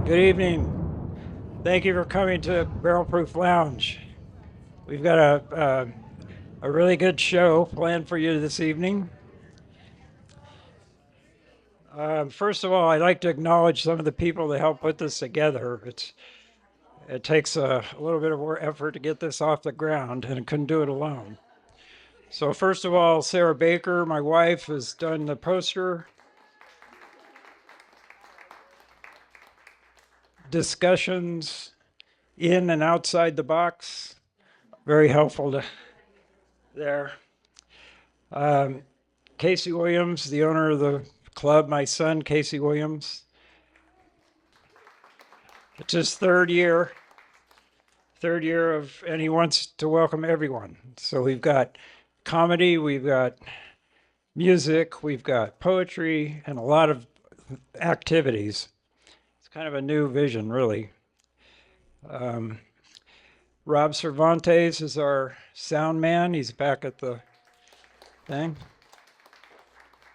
Good evening. Thank you for coming to Barrel Proof Lounge. We've got a really good show planned for you this evening. First of all, I'd like to acknowledge some of the people that helped put this together. It takes a little bit of effort to get this off the ground, and I couldn't do it alone. So first of all, Sarah Baker, my wife, has done the poster discussions in and outside the box. Very helpful there. Casey Williams, the owner of the club, my son, Casey Williams. It's his third year and he wants to welcome everyone. So we've got comedy, we've got music, we've got poetry, and a lot of activities. It's kind of a new vision, really. Rob Cervantes is our sound man. He's back at the thing.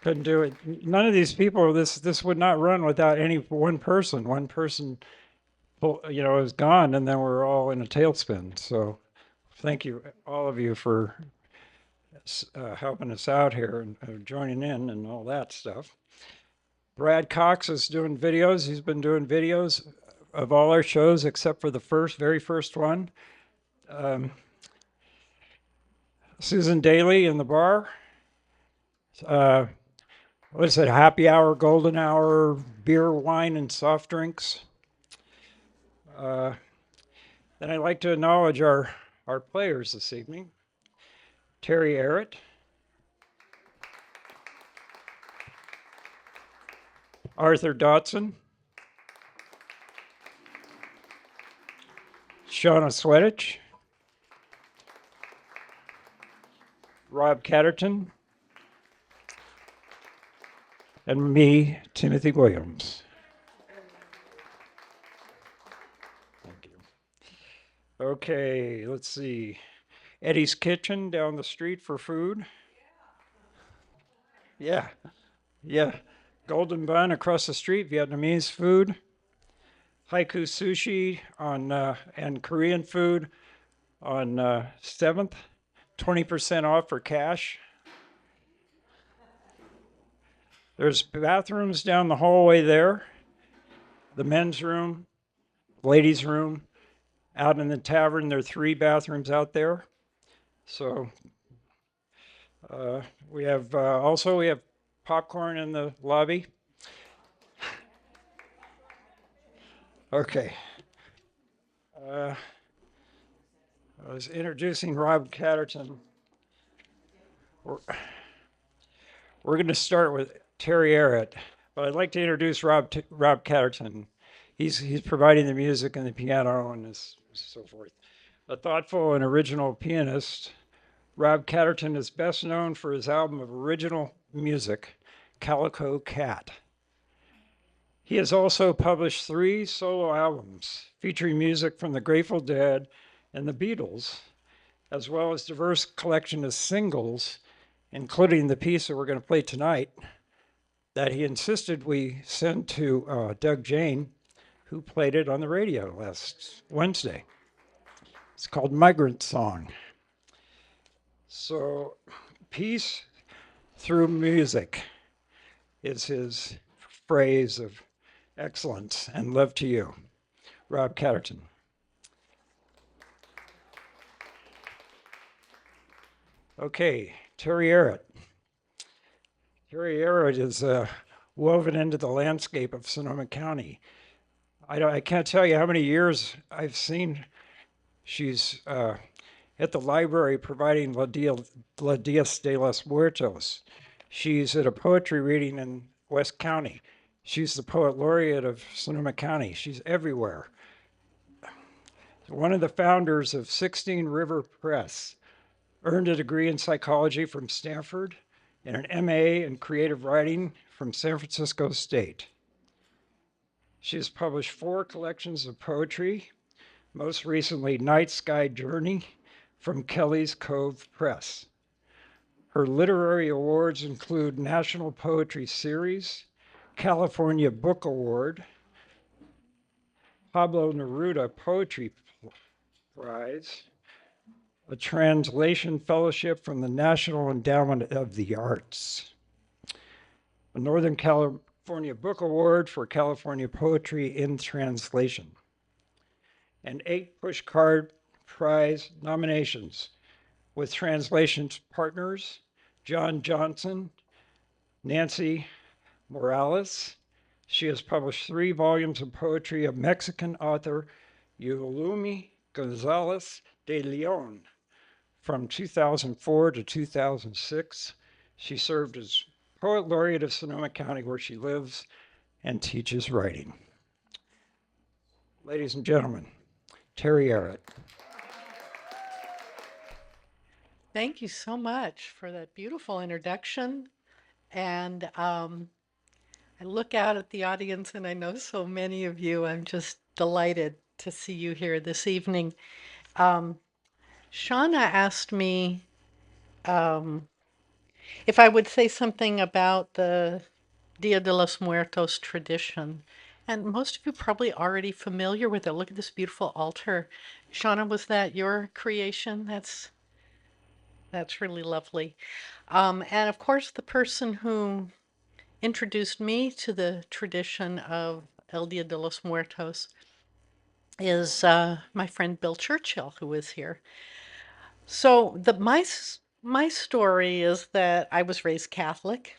Couldn't do it. None of these people, this would not run without any one person. One person, is gone, and then we're all in a tailspin. So, thank you, all of you, for helping us out here and joining in and all that stuff. Brad Cox is doing videos. He's been doing videos of all our shows except for the very first one. Susan Daly in the bar. What is it? Happy hour, golden hour, beer, wine, and soft drinks. Then I'd like to acknowledge our players this evening. Terry Ehret, Arthur Dawson, Shawna Swetech, Rob Catterton, and me, Timothy Williams. Thank you. Okay, let's see. Eddie's Kitchen down the street for food. Yeah, yeah. Golden Bun across the street, Vietnamese food. Haiku Sushi and Korean food on 7th, 20% off for cash. There's bathrooms down the hallway there. The men's room, ladies' room. Out in the tavern, there are 3 bathrooms out there. So we have popcorn in the lobby. Okay. I was introducing Rob Catterton. We're going to start with Terry Ehret, but I'd like to introduce Rob Catterton. He's providing the music and the piano and so forth. A thoughtful and original pianist, Rob Catterton is best known for his album of original music, Calico Cat. He has also published 3 solo albums featuring music from the Grateful Dead and the Beatles, as well as diverse collection of singles, including the piece that we're going to play tonight that he insisted we send to Doug Jane, who played it on the radio last Wednesday. It's called Migrant Song. So, peace through music is his phrase of excellence, and love to you. Rob Catterton. Okay, Terry Ehret. Terry Ehret is woven into the landscape of Sonoma County. I can't tell you how many years I've seen she's at the library providing La Dias de los Muertos. She's at a poetry reading in West County. She's the poet laureate of Sonoma County. She's everywhere. One of the founders of 16 River Press, earned a degree in psychology from Stanford and an MA in creative writing from San Francisco State. She has published 4 collections of poetry, most recently Night Sky Journey from Kelly's Cove Press. Her literary awards include National Poetry Series, California Book Award, Pablo Neruda Poetry Prize, a translation fellowship from the National Endowment of the Arts, a Northern California Book Award for California Poetry in Translation, and 8 Pushcart Prize nominations with translation partners John Johnson, Nancy Morales. She has published 3 volumes of poetry of Mexican author Yulumi Gonzalez de Leon. From 2004 to 2006, she served as Poet Laureate of Sonoma County, where she lives and teaches writing. Ladies and gentlemen, Terry Ehret. Thank you so much for that beautiful introduction. And I look out at the audience and I know so many of you. I'm just delighted to see you here this evening. Shawna asked me if I would say something about the Dia de los Muertos tradition. And most of you probably already familiar with it. Look at this beautiful altar. Shawna, was that your creation? That's really lovely. And of course, the person who introduced me to the tradition of El Dia de los Muertos is my friend Bill Churchill, who is here. So my story is that I was raised Catholic.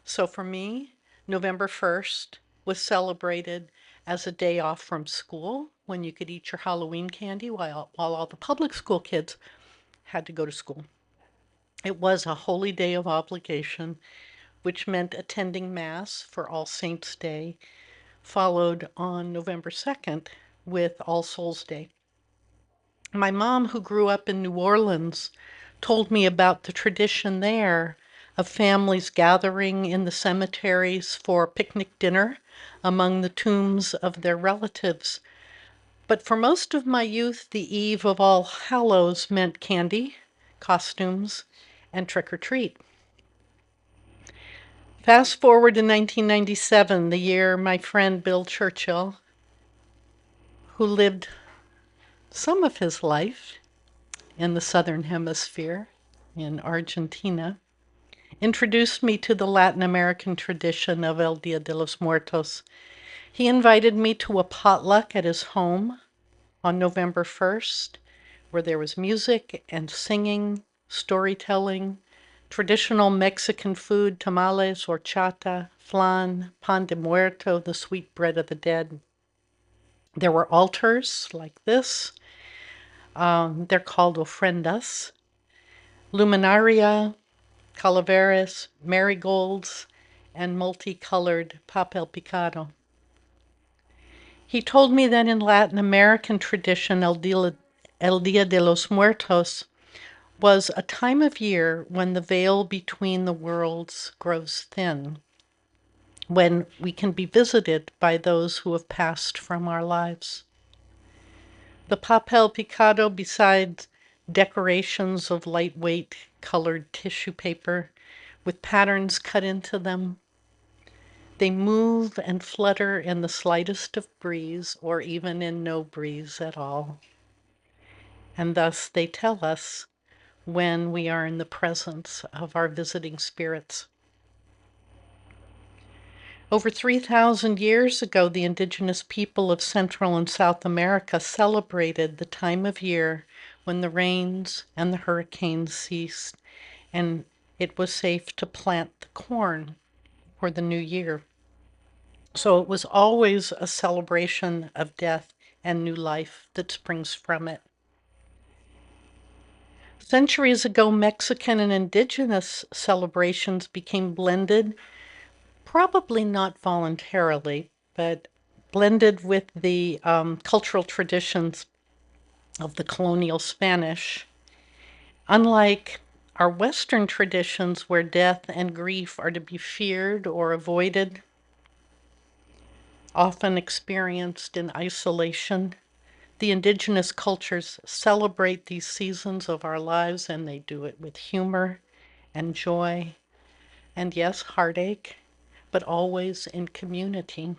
So for me, November 1st was celebrated as a day off from school when you could eat your Halloween candy while all the public school kids had to go to school. It was a holy day of obligation, which meant attending Mass for All Saints' Day, followed on November 2nd with All Souls' Day. My mom, who grew up in New Orleans, told me about the tradition there of families gathering in the cemeteries for picnic dinner among the tombs of their relatives. But for most of my youth, the eve of All Hallows meant candy, costumes, and trick or treat. Fast forward to 1997, the year my friend Bill Churchill, who lived some of his life in the Southern Hemisphere in Argentina, introduced me to the Latin American tradition of El Dia de los Muertos. He invited me to a potluck at his home on November 1st, where there was music and singing, storytelling, traditional Mexican food, tamales, horchata, flan, pan de muerto, the sweet bread of the dead. There were altars like this. They're called ofrendas, luminaria, calaveras, marigolds, and multicolored papel picado. He told me that in Latin American tradition, El Dia de los Muertos was a time of year when the veil between the worlds grows thin, when we can be visited by those who have passed from our lives. The papel picado, besides decorations of lightweight colored tissue paper with patterns cut into them, they move and flutter in the slightest of breeze or even in no breeze at all. And thus they tell us when we are in the presence of our visiting spirits. Over 3,000 years ago, the indigenous people of Central and South America celebrated the time of year when the rains and the hurricanes ceased, and it was safe to plant the corn for the new year. So it was always a celebration of death and new life that springs from it. Centuries ago, Mexican and indigenous celebrations became blended, probably not voluntarily, but blended with the cultural traditions of the colonial Spanish. Unlike our Western traditions, where death and grief are to be feared or avoided, often experienced in isolation, the indigenous cultures celebrate these seasons of our lives, and they do it with humor and joy, and yes, heartache, but always in community.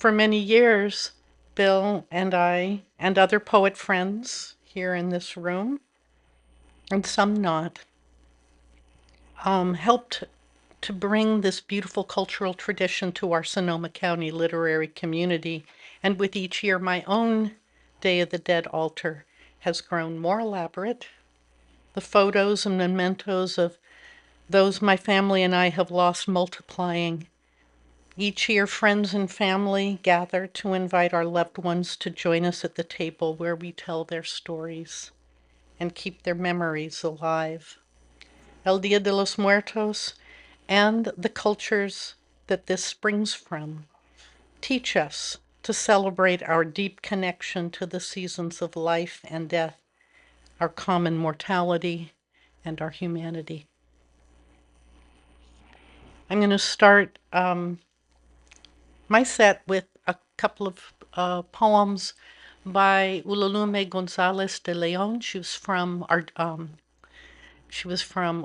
For many years, Bill and I and other poet friends here in this room, and some not, helped to bring this beautiful cultural tradition to our Sonoma County literary community. And with each year, my own Day of the Dead altar has grown more elaborate. The photos and mementos of those my family and I have lost multiplying. Each year, friends and family gather to invite our loved ones to join us at the table where we tell their stories and keep their memories alive. El Dia de los Muertos and the cultures that this springs from teach us to celebrate our deep connection to the seasons of life and death, our common mortality, and our humanity. I'm going to start my set with a couple of poems by Ulalume Gonzalez de Leon. She was from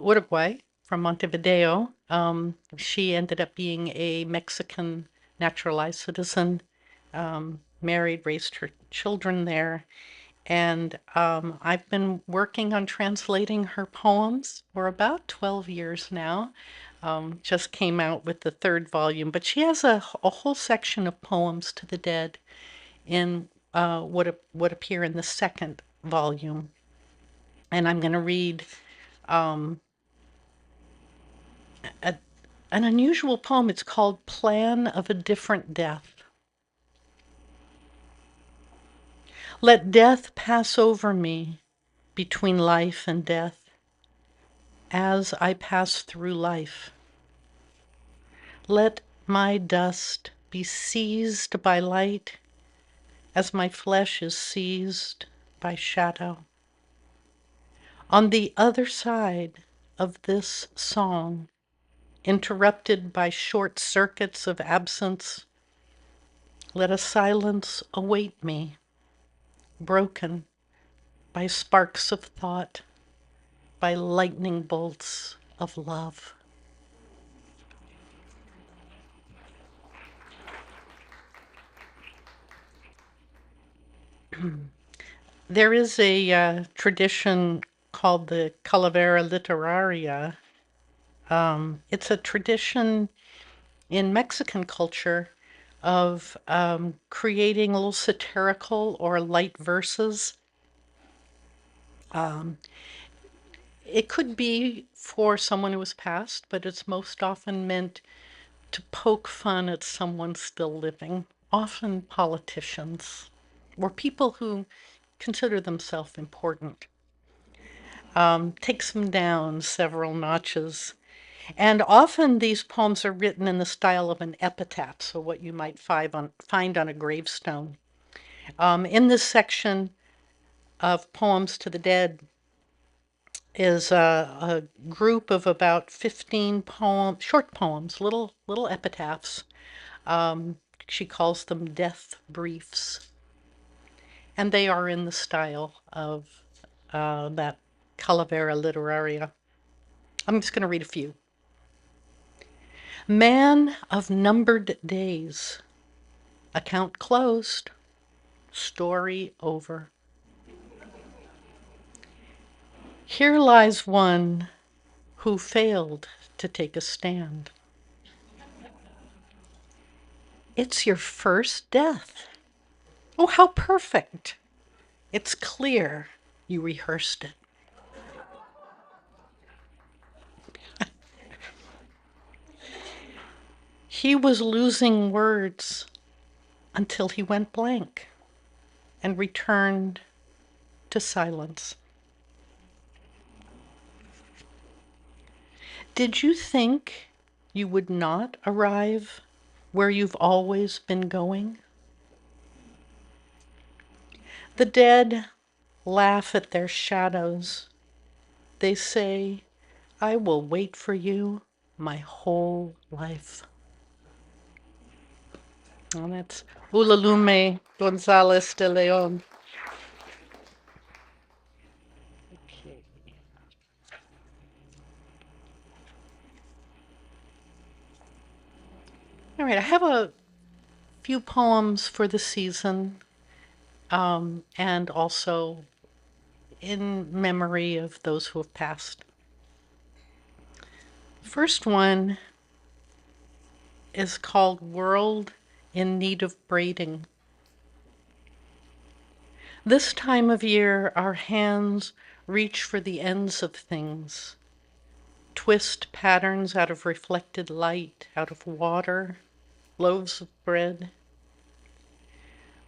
Uruguay, from Montevideo. She ended up being a Mexican naturalized citizen, married, raised her children there. And I've been working on translating her poems for about 12 years now. Just came out with the third volume, but she has a whole section of poems to the dead in what appear in the second volume. And I'm going to read an unusual poem. It's called Plan of a Different Death. Let death pass over me between life and death as I pass through life. Let my dust be seized by light as my flesh is seized by shadow. On the other side of this song, interrupted by short circuits of absence, let a silence await me, broken by sparks of thought, by lightning bolts of love. There is a tradition called the Calavera Literaria. It's a tradition in Mexican culture of creating little satirical or light verses. It could be for someone who has passed, but it's most often meant to poke fun at someone still living, often politicians or people who consider themselves important. Takes them down several notches. And often these poems are written in the style of an epitaph, so what you might find on a gravestone. In this section of Poems to the Dead is a group of about 15 short poems, little epitaphs. She calls them death briefs. And they are in the style of that Calavera Literaria. I'm just going to read a few. Man of numbered days, account closed, story over. Here lies one who failed to take a stand. It's your first death. Oh, how perfect. It's clear you rehearsed it. He was losing words until he went blank and returned to silence. Did you think you would not arrive where you've always been going? The dead laugh at their shadows. They say, I will wait for you my whole life. And that's Ulalume Gonzalez de Leon. Okay. All right, I have a few poems for the season, and also in memory of those who have passed. First one is called World in Need of Braiding. This time of year, our hands reach for the ends of things, twist patterns out of reflected light, out of water, loaves of bread.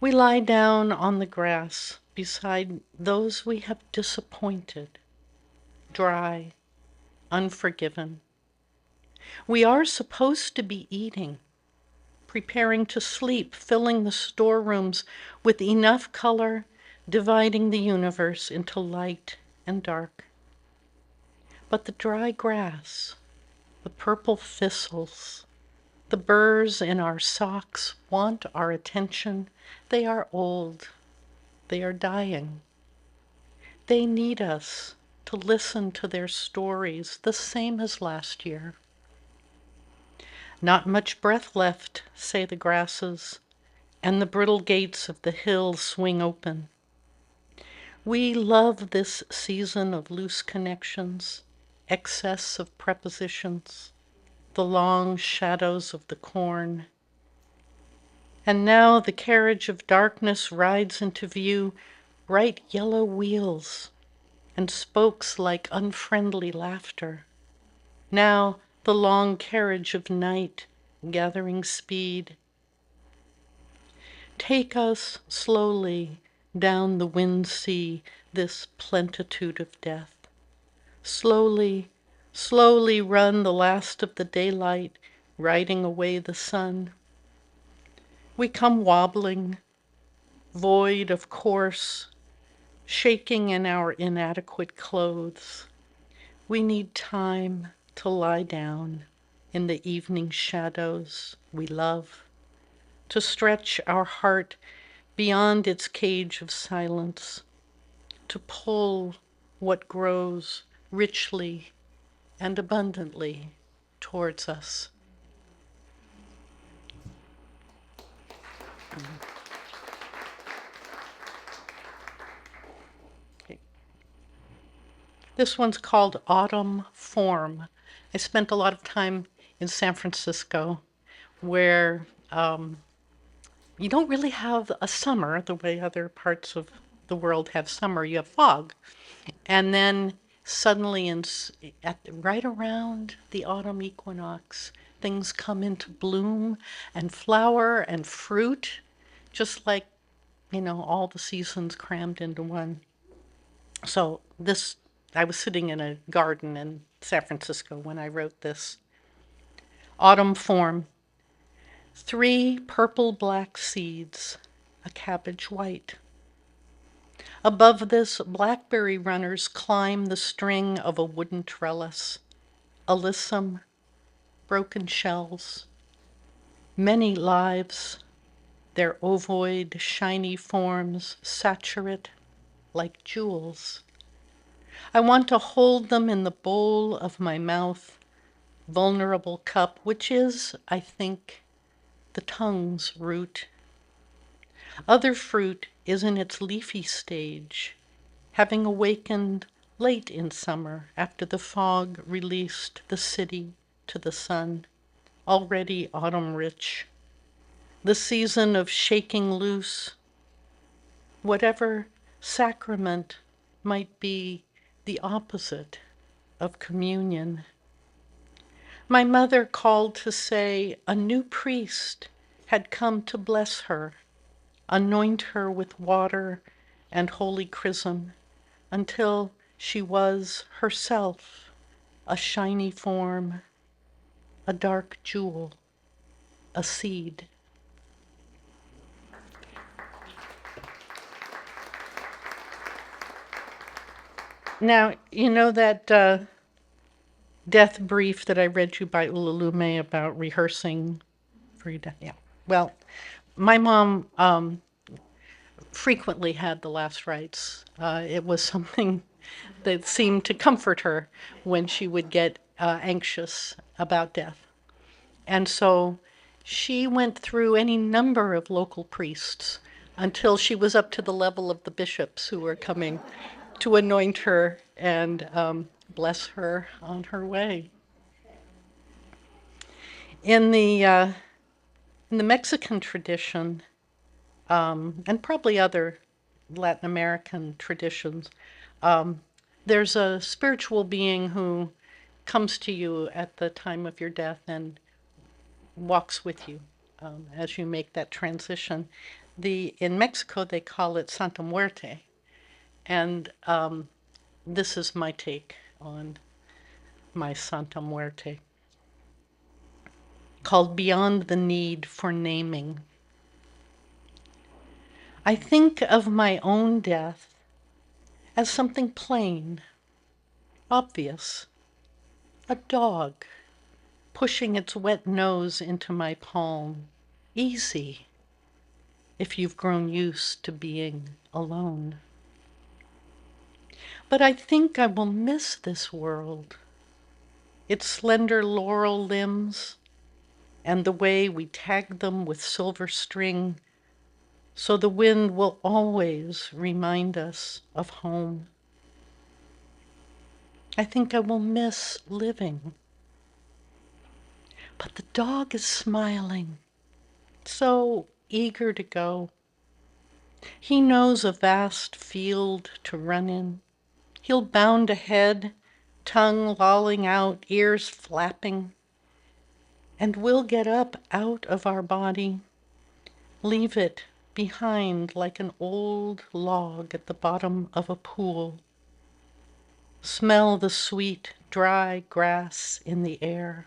We lie down on the grass beside those we have disappointed, dry, unforgiven. We are supposed to be eating, preparing to sleep, filling the storerooms with enough color, dividing the universe into light and dark. But the dry grass, the purple thistles, the burrs in our socks want our attention. They are old. They are dying. They need us to listen to their stories, the same as last year. Not much breath left, say the grasses, and the brittle gates of the hill swing open. We love this season of loose connections, excess of prepositions, the long shadows of the corn. And now the carriage of darkness rides into view, bright yellow wheels and spokes like unfriendly laughter. Now the long carriage of night gathering speed. Take us slowly down the wind sea, this plenitude of death. Slowly, slowly run the last of the daylight, riding away the sun. We come wobbling, void of course, shaking in our inadequate clothes. We need time to lie down in the evening shadows we love, to stretch our heart beyond its cage of silence, to pull what grows richly and abundantly towards us. Okay. This one's called Autumn Form. I spent a lot of time in San Francisco where you don't really have a summer the way other parts of the world have summer. You have fog. And then suddenly, right around the autumn equinox, things come into bloom and flower and fruit, just like, all the seasons crammed into one. So I was sitting in a garden in San Francisco when I wrote this. Autumn Form. 3 purple-black seeds, a cabbage white. Above this, blackberry runners climb the string of a wooden trellis. Alyssum, broken shells. Many lives, their ovoid, shiny forms saturate like jewels. I want to hold them in the bowl of my mouth, vulnerable cup, which is, I think, the tongue's root. Other fruit is in its leafy stage, having awakened late in summer after the fog released the city to the sun, already autumn-rich. The season of shaking loose, whatever sacrament might be the opposite of communion. My mother called to say a new priest had come to bless her, anoint her with water and holy chrism, until she was herself a shiny form, a dark jewel, a seed. Now, you know that death brief that I read you by Ulalume about rehearsing for your death? Yeah. Well, my mom frequently had the last rites. It was something that seemed to comfort her when she would get anxious about death. And so She went through any number of local priests until she was up to the level of the bishops who were coming to anoint her and bless her on her way. In the Mexican tradition, and probably other Latin American traditions, there's a spiritual being who comes to you at the time of your death and walks with you as you make that transition. In Mexico, they call it Santa Muerte, and this is my take on my Santa Muerte, called Beyond the Need for Naming. I think of my own death as something plain, obvious, a dog pushing its wet nose into my palm, easy if you've grown used to being alone. But I think I will miss this world, its slender laurel limbs, and the way we tag them with silver string so the wind will always remind us of home. I think I will miss living. But the dog is smiling, so eager to go. He knows a vast field to run in. He'll bound ahead, tongue lolling out, ears flapping, and we'll get up out of our body, leave it behind like an old log at the bottom of a pool, smell the sweet, dry grass in the air,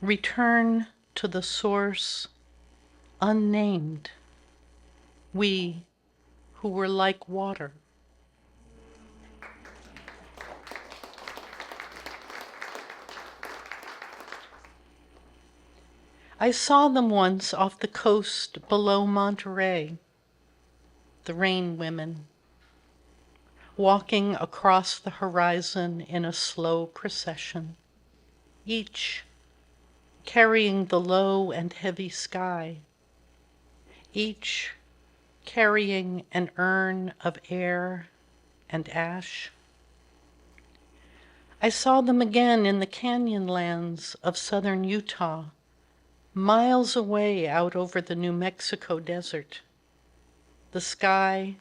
return to the source unnamed, we who were like water. I saw them once off the coast below Monterey, the rain women, walking across the horizon in a slow procession, each carrying the low and heavy sky, each carrying an urn of air and ash. I saw them again in the canyon lands of southern Utah, miles away out over the New Mexico desert. The sky,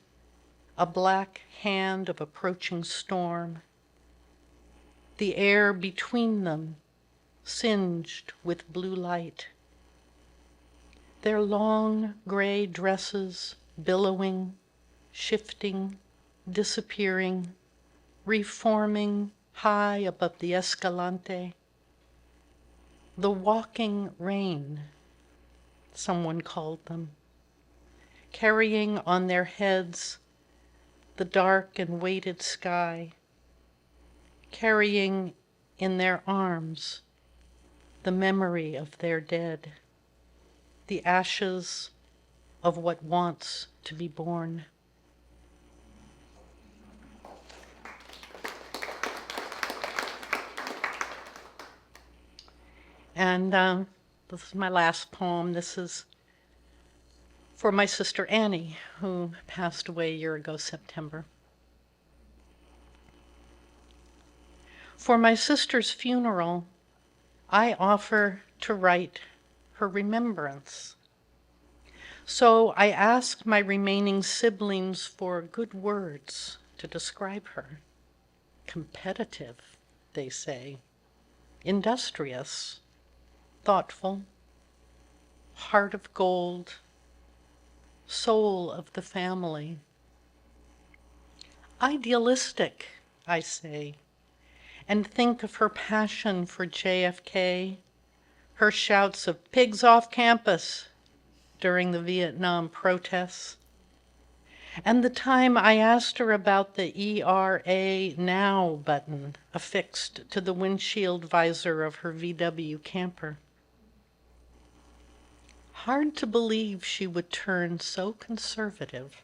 a black hand of approaching storm. The air between them, singed with blue light. Their long gray dresses billowing, shifting, disappearing, reforming high above the Escalante. The walking rain, someone called them, carrying on their heads the dark and weighted sky, carrying in their arms the memory of their dead, the ashes of what wants to be born. And this is my last poem. This is for my sister Annie, who passed away a year ago, September. For my sister's funeral, I offer to write her remembrance. So I ask my remaining siblings for good words to describe her. Competitive, they say, industrious, thoughtful, heart of gold, soul of the family. Idealistic, I say, and think of her passion for JFK, her shouts of pigs off campus during the Vietnam protests, and the time I asked her about the ERA Now button affixed to the windshield visor of her VW camper. Hard to believe she would turn so conservative.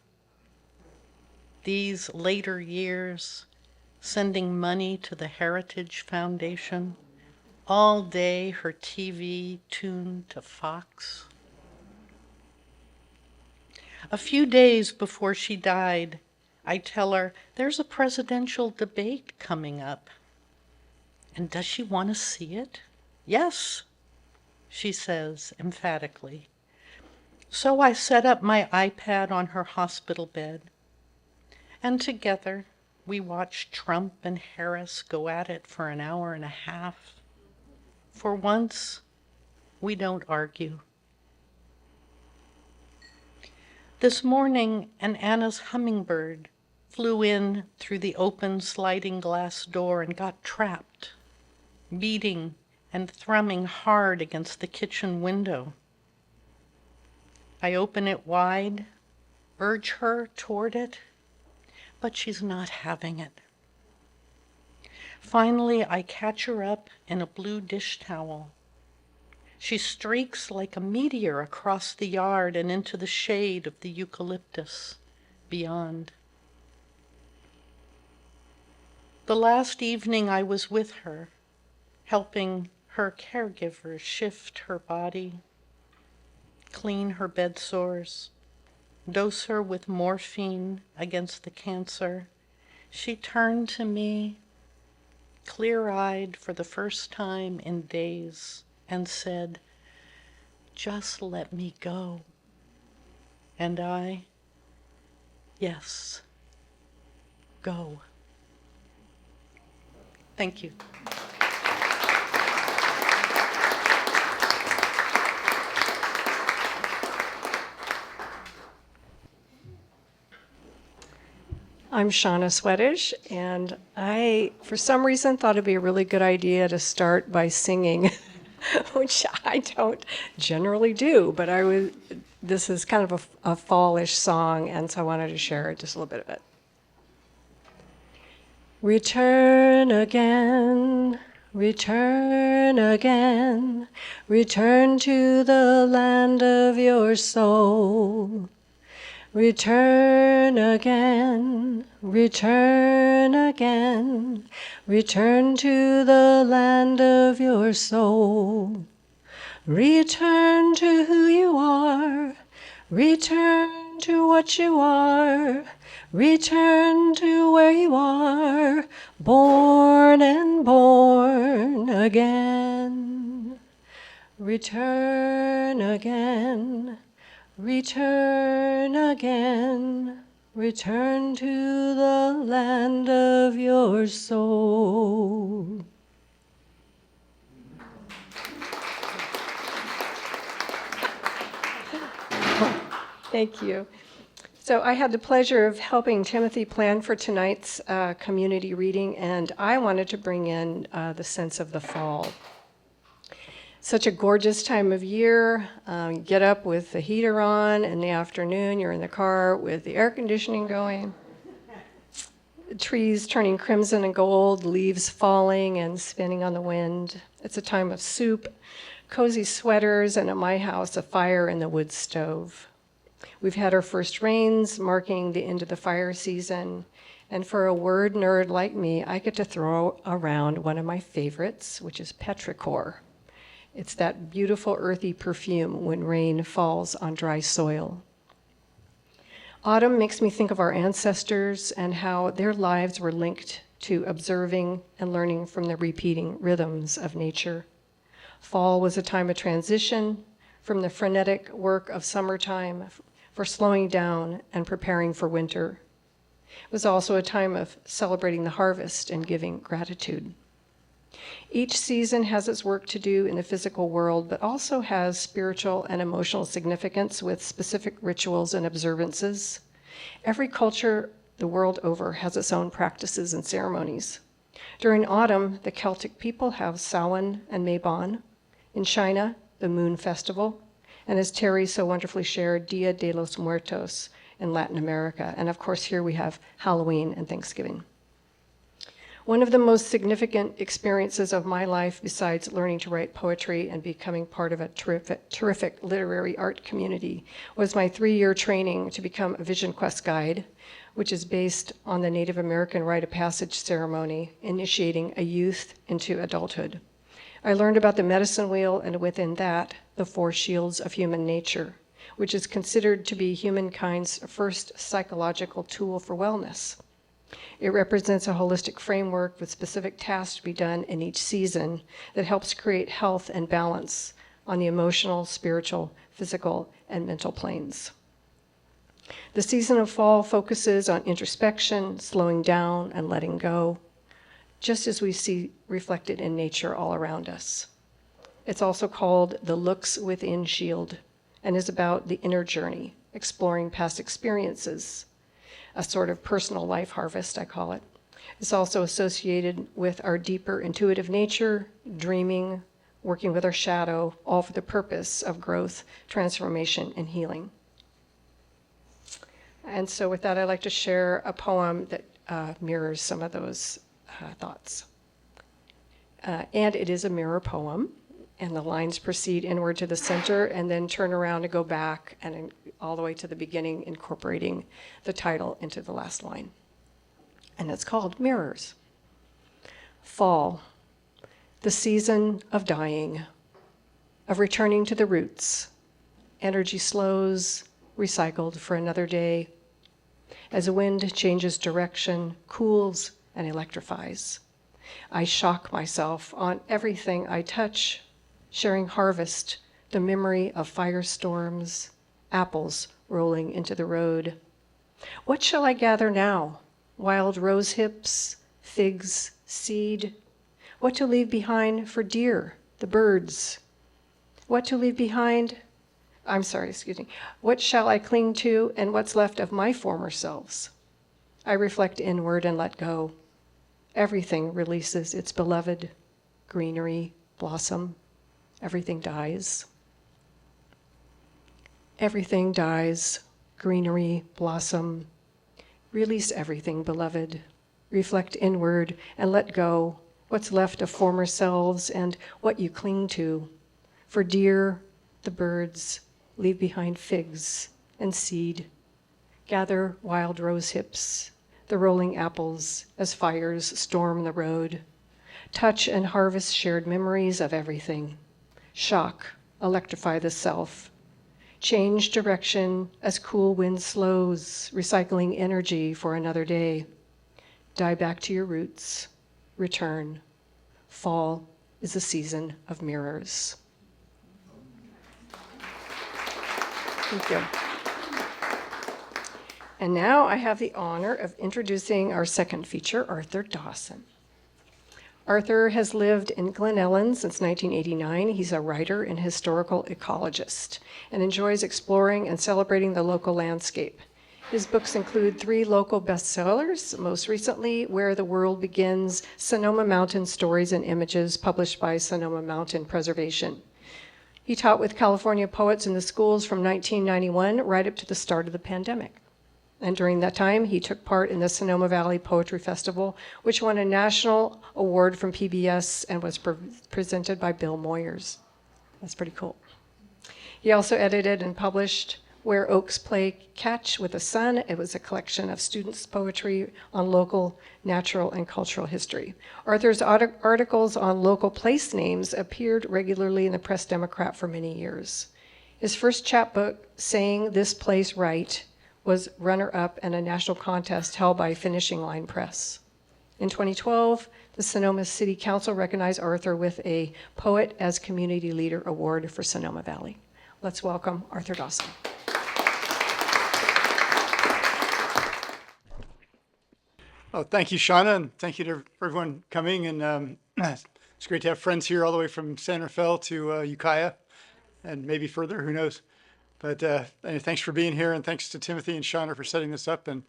These later years, sending money to the Heritage Foundation, All day her TV tuned to Fox. A few days before she died, I tell her there's a presidential debate coming up. And does she want to see it? Yes, she says emphatically. So I set up my iPad on her hospital bed, and together we watched Trump and Harris go at it for an hour and a half. For once, we don't argue. This morning, an Anna's hummingbird flew in through the open sliding glass door and got trapped, beating and thrumming hard against the kitchen window. I open it wide, urge her toward it, but she's not having it. Finally, I catch her up in a blue dish towel. She streaks like a meteor across the yard and into the shade of the eucalyptus beyond. The last evening I was with her, helping her caregiver shift her body, clean her bed sores, dose her with morphine against the cancer, she turned to me, clear-eyed for the first time in days, and said, "Just let me go." And I, "Yes, go." Thank you. I'm Shawna Swetech, and I, for some reason, thought it'd be a really good idea to start by singing, which I don't generally do, but this is kind of a fallish song, and so I wanted to share just a little bit of it. Return again, return again, return to the land of your soul. Return again, return again, return to the land of your soul. Return to who you are, return to what you are, return to where you are, born and born again. Return again. Return again, return to the land of your soul. Thank you. So I had the pleasure of helping Timothy plan for tonight's community reading, and I wanted to bring in the sense of the fall. Such a gorgeous time of year. You get up with the heater on in the afternoon. You're in the car with the air conditioning going. Trees turning crimson and gold, leaves falling and spinning on the wind. It's a time of soup, cozy sweaters, and at my house, a fire in the wood stove. We've had our first rains, marking the end of the fire season. And for a word nerd like me, I get to throw around one of my favorites, which is petrichor. It's that beautiful earthy perfume when rain falls on dry soil. Autumn makes me think of our ancestors and how their lives were linked to observing and learning from the repeating rhythms of nature. Fall was a time of transition from the frenetic work of summertime for slowing down and preparing for winter. It was also a time of celebrating the harvest and giving gratitude. Each season has its work to do in the physical world, but also has spiritual and emotional significance with specific rituals and observances. Every culture the world over has its own practices and ceremonies. During autumn, the Celtic people have Samhain and Mabon. In China, the Moon Festival. And as Terry so wonderfully shared, Dia de los Muertos in Latin America. And of course, here we have Halloween and Thanksgiving. One of the most significant experiences of my life, besides learning to write poetry and becoming part of a terrific literary art community, was my 3-year training to become a Vision Quest guide, which is based on the Native American rite of passage ceremony, initiating a youth into adulthood. I learned about the medicine wheel, and within that, the four shields of human nature, which is considered to be humankind's first psychological tool for wellness. It represents a holistic framework with specific tasks to be done in each season that helps create health and balance on the emotional, spiritual, physical, and mental planes. The season of fall focuses on introspection, slowing down, and letting go, just as we see reflected in nature all around us. It's also called the Looks Within Shield and is about the inner journey, exploring past experiences, a sort of personal life harvest, I call it. It's also associated with our deeper intuitive nature, dreaming, working with our shadow, all for the purpose of growth, transformation, and healing. And so with that, I'd like to share a poem that mirrors some of those thoughts. And it is a mirror poem, and the lines proceed inward to the center and then turn around and go back and all the way to the beginning, incorporating the title into the last line. And it's called Mirrors. Fall, the season of dying, of returning to the roots. Energy slows, recycled for another day. As the wind changes direction, cools, and electrifies, I shock myself on everything I touch, sharing harvest, the memory of firestorms, apples rolling into the road. What shall I gather now? Wild rose hips, figs, seed. What to leave behind for deer, the birds? What to leave behind? What shall I cling to and what's left of my former selves? I reflect inward and let go. Everything releases its beloved greenery, blossom. Everything dies. Everything dies, greenery, blossom. Release everything, beloved. Reflect inward and let go what's left of former selves and what you cling to. For deer, the birds, leave behind figs and seed. Gather wild rose hips, the rolling apples as fires storm the road. Touch and harvest shared memories of everything. Shock, electrify the self. Change direction as cool wind slows, recycling energy for another day. Die back to your roots. Return. Fall is a season of mirrors. Thank you. And now I have the honor of introducing our second feature, Arthur Dawson. Arthur has lived in Glen Ellen since 1989. He's a writer and historical ecologist and enjoys exploring and celebrating the local landscape. His books include 3 local bestsellers, most recently Where the World Begins, Sonoma Mountain Stories and Images, published by Sonoma Mountain Preservation. He taught with California poets in the schools from 1991 right up to the start of the pandemic. And during that time, he took part in the Sonoma Valley Poetry Festival, which won a national award from PBS and was presented by Bill Moyers. That's pretty cool. He also edited and published Where Oaks Play Catch with the Sun. It was a collection of students' poetry on local, natural, and cultural history. Arthur's articles on local place names appeared regularly in the Press Democrat for many years. His first chapbook, Saying This Place Right, was runner-up in a national contest held by Finishing Line Press. In 2012, the Sonoma City Council recognized Arthur with a Poet as Community Leader Award for Sonoma Valley. Let's welcome Arthur Dawson. Oh, thank you, Shawna, and thank you to everyone coming. And it's great to have friends here all the way from San Rafael to Ukiah and maybe further, who knows. But anyway, thanks for being here, and thanks to Timothy and Shawna for setting this up, and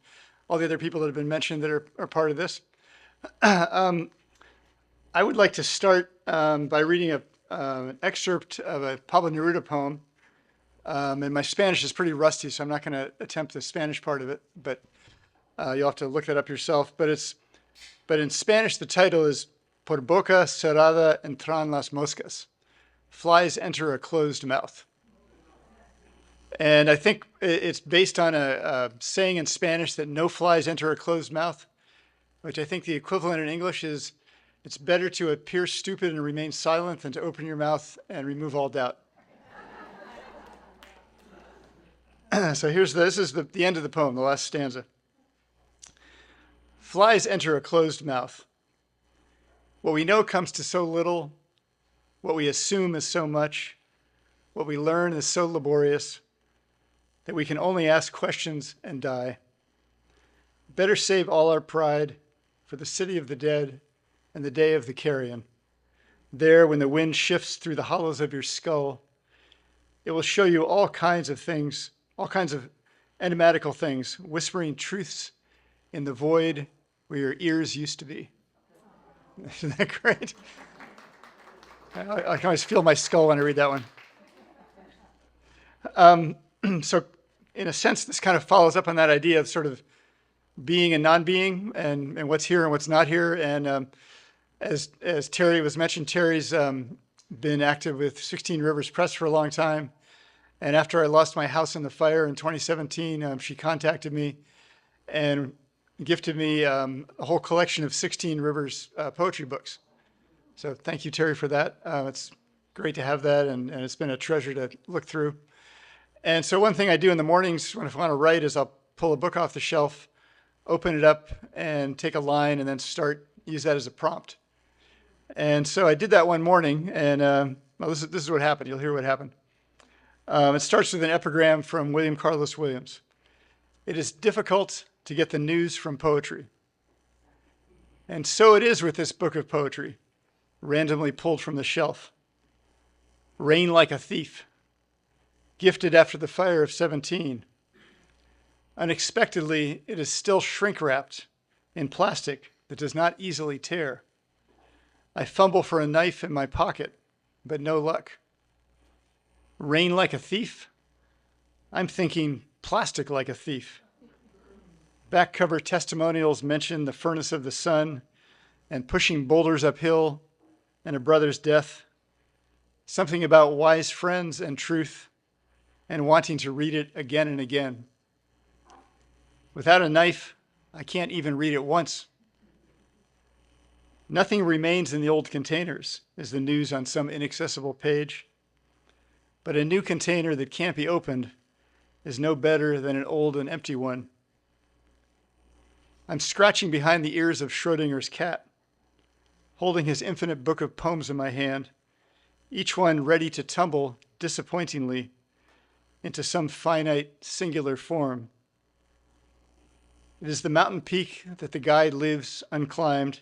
all the other people that have been mentioned that are part of this. I would like to start by reading an excerpt of a Pablo Neruda poem. And my Spanish is pretty rusty, so I'm not going to attempt the Spanish part of it, but you'll have to look that up yourself. But in Spanish, the title is Por boca cerrada entran las moscas. Flies enter a closed mouth. And I think it's based on a saying in Spanish that no flies enter a closed mouth, which I think the equivalent in English is It's better to appear stupid and remain silent than to open your mouth and remove all doubt. So this is the end of the poem, the last stanza. Flies enter a closed mouth. What we know comes to so little. What we assume is so much. What we learn is so laborious that we can only ask questions and die. Better save all our pride for the city of the dead and the day of the carrion. There, when the wind shifts through the hollows of your skull, it will show you all kinds of things, all kinds of enigmatical things, whispering truths in the void where your ears used to be. Isn't that great? I can always feel my skull when I read that one. So in a sense, this kind of follows up on that idea of sort of being and non-being and what's here and what's not here. And as Terry was mentioned, Terry's been active with 16 Rivers Press for a long time. And after I lost my house in the fire in 2017, she contacted me and gifted me a whole collection of 16 Rivers poetry books. So thank you, Terry, for that. It's great to have that, and it's been a treasure to look through. And so one thing I do in the mornings when I want to write is I'll pull a book off the shelf, open it up, and take a line, and then use that as a prompt. And so I did that one morning, and this is what happened. You'll hear what happened. It starts with an epigram from William Carlos Williams. It is difficult to get the news from poetry. And so it is with this book of poetry, randomly pulled from the shelf. Rain like a thief, gifted after the fire of 17. Unexpectedly, it is still shrink-wrapped in plastic that does not easily tear. I fumble for a knife in my pocket, but no luck. Rain like a thief? I'm thinking plastic like a thief. Back cover testimonials mention the furnace of the sun and pushing boulders uphill and a brother's death. Something about wise friends and truth and wanting to read it again and again. Without a knife, I can't even read it once. Nothing remains in the old containers, is the news on some inaccessible page. But a new container that can't be opened is no better than an old and empty one. I'm scratching behind the ears of Schrodinger's cat, holding his infinite book of poems in my hand, each one ready to tumble disappointingly into some finite singular form. It is the mountain peak that the guide lives unclimbed,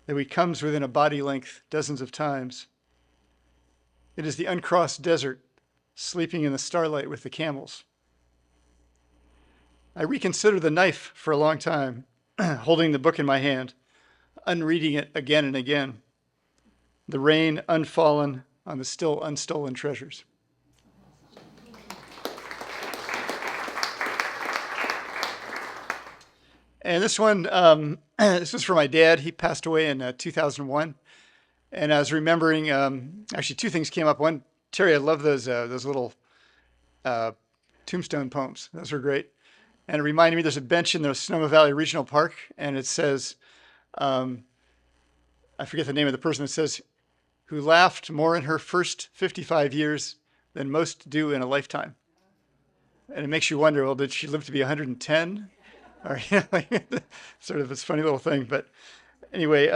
that he comes within a body length dozens of times. It is the uncrossed desert, sleeping in the starlight with the camels. I reconsider the knife for a long time, holding the book in my hand, unreading it again and again. The rain unfallen on the still unstolen treasures. And this one, this was for my dad. He passed away in 2001. And I was remembering, actually two things came up. One, Terry, I love those little tombstone poems. Those were great. And it reminded me, there's a bench in the Sonoma Valley Regional Park, and it says, I forget the name of the person, it says, who laughed more in her first 55 years than most do in a lifetime. And it makes you wonder, well, did she live to be 110? Or, sort of this funny little thing. But anyway,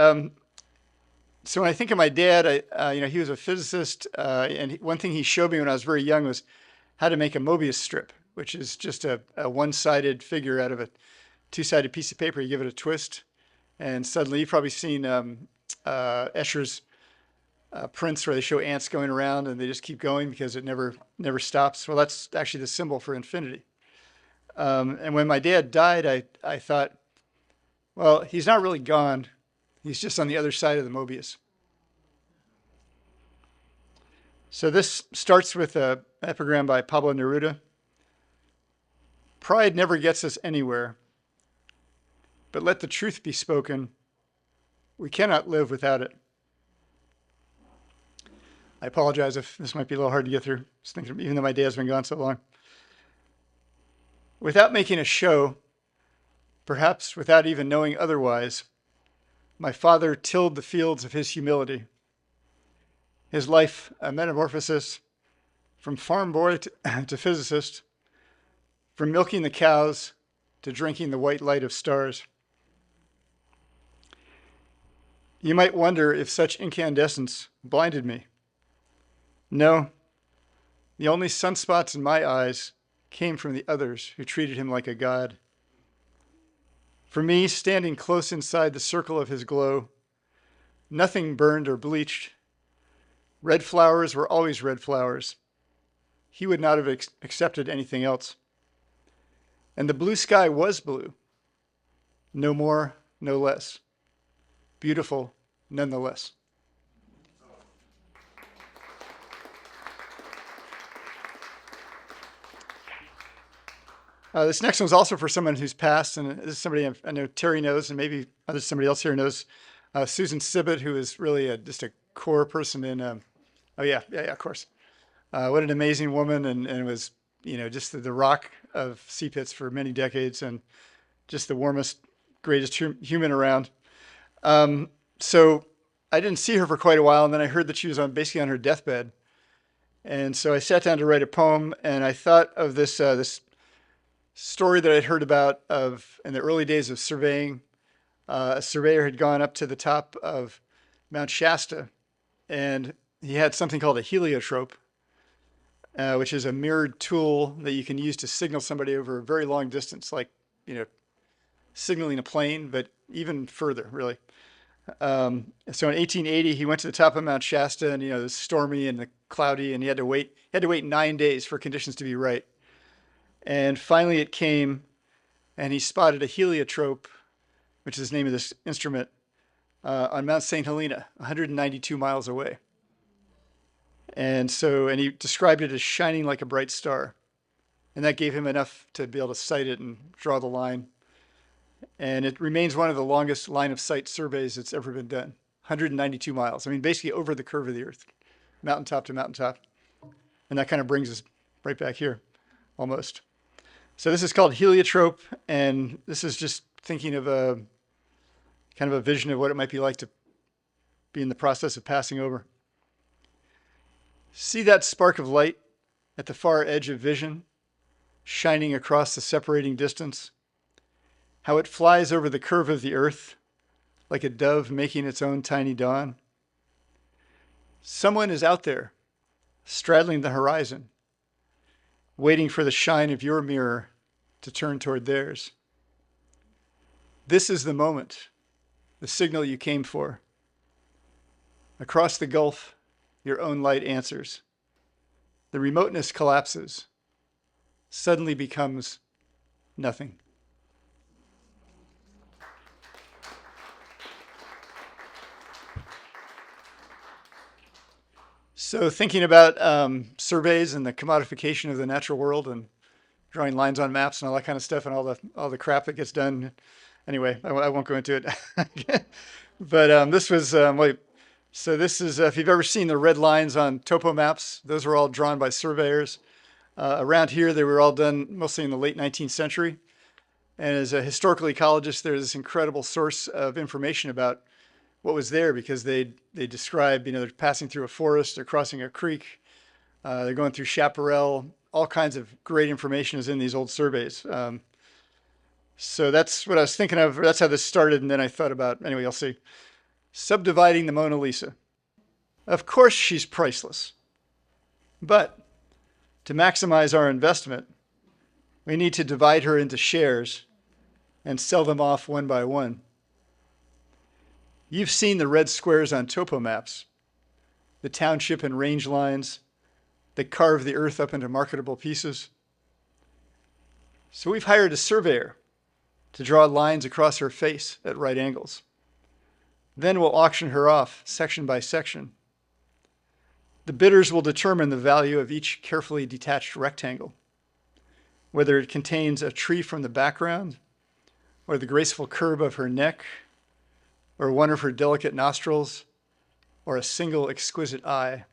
so when I think of my dad, he was a physicist, and one thing he showed me when I was very young was how to make a Mobius strip, which is just a one-sided figure out of a two-sided piece of paper. You give it a twist, and suddenly you've probably seen Escher's prints where they show ants going around and they just keep going because it never stops. Well, that's actually the symbol for infinity. And when my dad died, I thought, well, he's not really gone. He's just on the other side of the Mobius. So this starts with an epigram by Pablo Neruda. Pride never gets us anywhere, but let the truth be spoken. We cannot live without it. I apologize if this might be a little hard to get through, even though my dad's been gone so long. Without making a show, perhaps without even knowing otherwise, my father tilled the fields of his humility. His life a metamorphosis from farm boy to physicist, from milking the cows to drinking the white light of stars. You might wonder if such incandescence blinded me. No, the only sunspots in my eyes came from the others who treated him like a god. For me, standing close inside the circle of his glow, nothing burned or bleached. Red flowers were always red flowers. He would not have accepted anything else. And the blue sky was blue. No more, no less. Beautiful, nonetheless. This next one's also for someone who's passed, and this is somebody I know Terry knows, and maybe somebody else here knows. Susan Sibbett, who is really just a core person in, of course. What an amazing woman, and was, just the rock of Sea-Pits for many decades, and just the warmest, greatest human around. So I didn't see her for quite a while, and then I heard that she was basically on her deathbed. And so I sat down to write a poem, and I thought of this story that I'd heard about in the early days of surveying. A surveyor had gone up to the top of Mount Shasta, and he had something called a heliotrope, which is a mirrored tool that you can use to signal somebody over a very long distance, like, signaling a plane, but even further, really. So in 1880, he went to the top of Mount Shasta, and, it was stormy and cloudy, and he had to wait 9 days for conditions to be right. And finally it came, and he spotted a heliotrope, which is the name of this instrument, on Mount St. Helena, 192 miles away. And he described it as shining like a bright star. And that gave him enough to be able to sight it and draw the line. And it remains one of the longest line of sight surveys that's ever been done. 192 miles. I mean, basically over the curve of the earth, mountaintop to mountaintop. And that kind of brings us right back here, almost. So this is called heliotrope, and this is just thinking of a kind of a vision of what it might be like to be in the process of passing over. See that spark of light at the far edge of vision, shining across the separating distance? How it flies over the curve of the earth, like a dove making its own tiny dawn? Someone is out there, straddling the horizon, waiting for the shine of your mirror to turn toward theirs. This is the moment, the signal you came for. Across the gulf, your own light answers. The remoteness collapses, suddenly becomes nothing. So thinking about surveys and the commodification of the natural world and drawing lines on maps and all that kind of stuff and all the crap that gets done. Anyway, I won't go into it. But this was, so this is, if you've ever seen the red lines on topo maps, those were all drawn by surveyors. Around here, they were all done mostly in the late 19th century. And as a historical ecologist, there's this incredible source of information about what was there, because they describe, they're passing through a forest, they're crossing a creek, they're going through chaparral, all kinds of great information is in these old surveys. So that's what I was thinking of. That's how this started. And then I thought about, anyway, you'll see. Subdividing the Mona Lisa. Of course she's priceless. But to maximize our investment, we need to divide her into shares and sell them off one by one. You've seen the red squares on topo maps, the township and range lines that carve the earth up into marketable pieces. So we've hired a surveyor to draw lines across her face at right angles. Then we'll auction her off section by section. The bidders will determine the value of each carefully detached rectangle, whether it contains a tree from the background, or the graceful curve of her neck, or one of her delicate nostrils, or a single exquisite eye.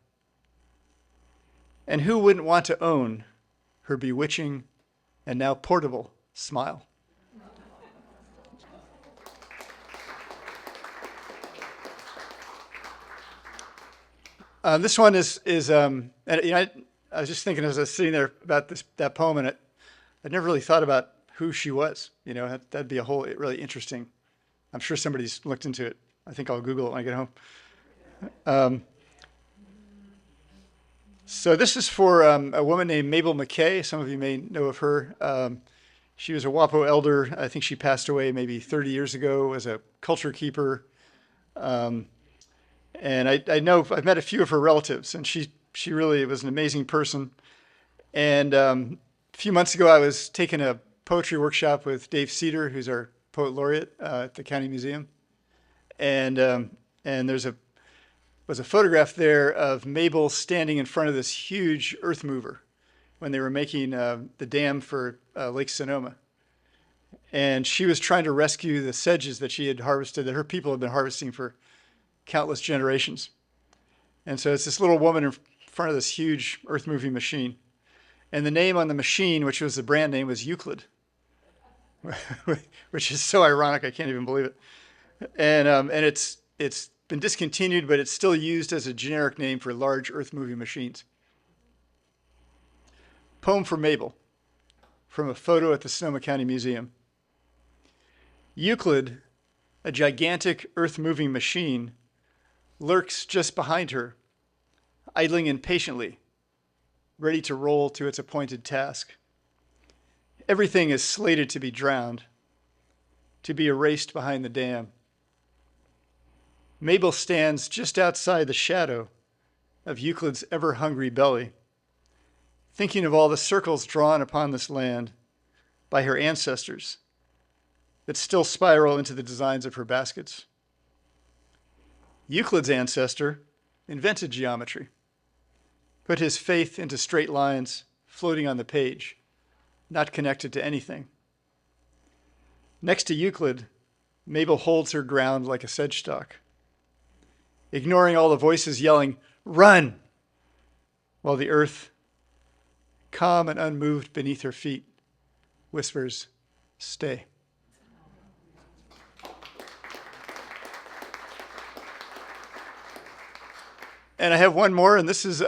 And who wouldn't want to own her bewitching and now portable smile? This one is and, I was just thinking as I was sitting there about that poem, and I'd never really thought about who she was. That'd be a whole really interesting. I'm sure somebody's looked into it. I think I'll Google it when I get home. So this is for a woman named Mabel McKay. Some of you may know of her. She was a WAPO elder. I think she passed away maybe 30 years ago as a culture keeper. And I know I've met a few of her relatives, and she really was an amazing person. And a few months ago, I was taking a poetry workshop with Dave Cedar, who's our poet laureate at the County Museum. And there's was a photograph there of Mabel standing in front of this huge earth mover when they were making the dam for Lake Sonoma. And she was trying to rescue the sedges that she had harvested, that her people had been harvesting for countless generations. And so it's this little woman in front of this huge earth moving machine. And the name on the machine, which was the brand name, was Euclid, which is so ironic, I can't even believe it. And it's been discontinued, but it's still used as a generic name for large earth-moving machines. Poem for Mabel, from a photo at the Sonoma County Museum. Euclid, a gigantic earth-moving machine, lurks just behind her, idling impatiently, ready to roll to its appointed task. Everything is slated to be drowned, to be erased behind the dam. Mabel stands just outside the shadow of Euclid's ever-hungry belly, thinking of all the circles drawn upon this land by her ancestors that still spiral into the designs of her baskets. Euclid's ancestor invented geometry, put his faith into straight lines floating on the page, not connected to anything. Next to Euclid, Mabel holds her ground like a sedge stalk, ignoring all the voices yelling, "Run!" while the earth, calm and unmoved beneath her feet, whispers, "Stay." And I have one more, and this is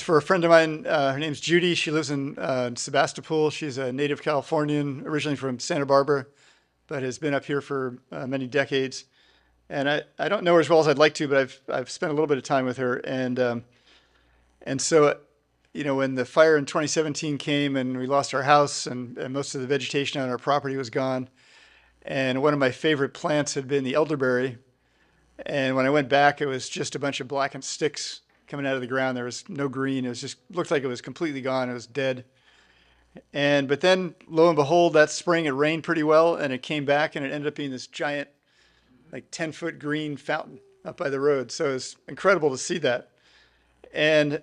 for a friend of mine. Her name's Judy. She lives in Sebastopol. She's a native Californian, originally from Santa Barbara, but has been up here for many decades. And I don't know her as well as I'd like to, but I've spent a little bit of time with her. And so, when the fire in 2017 came and we lost our house and most of the vegetation on our property was gone, and one of my favorite plants had been the elderberry. And when I went back, it was just a bunch of blackened sticks coming out of the ground. There was no green. It was just looked like it was completely gone. It was dead. But then, lo and behold, that spring it rained pretty well, and it came back, and it ended up being this giant, like 10-foot green fountain up by the road. So it was incredible to see that. And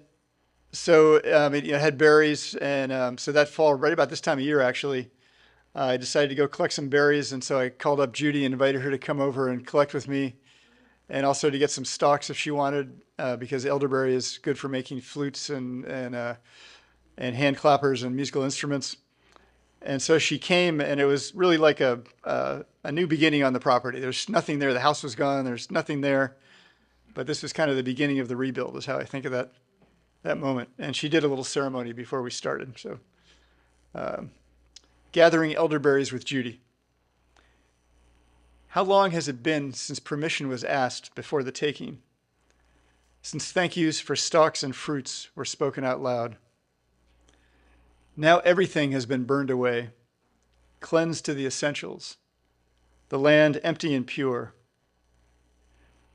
so it had berries, and so that fall, right about this time of year, actually, I decided to go collect some berries. And so I called up Judy and invited her to come over and collect with me, and also to get some stalks if she wanted, because elderberry is good for making flutes and hand clappers and musical instruments. And so she came, and it was really like a new beginning on the property. There's nothing there. The house was gone. There's nothing there. But this was kind of the beginning of the rebuild, is how I think of that moment. And she did a little ceremony before we started. So gathering elderberries with Judy. How long has it been since permission was asked before the taking? Since thank yous for stalks and fruits were spoken out loud. Now everything has been burned away, cleansed to the essentials, the land empty and pure.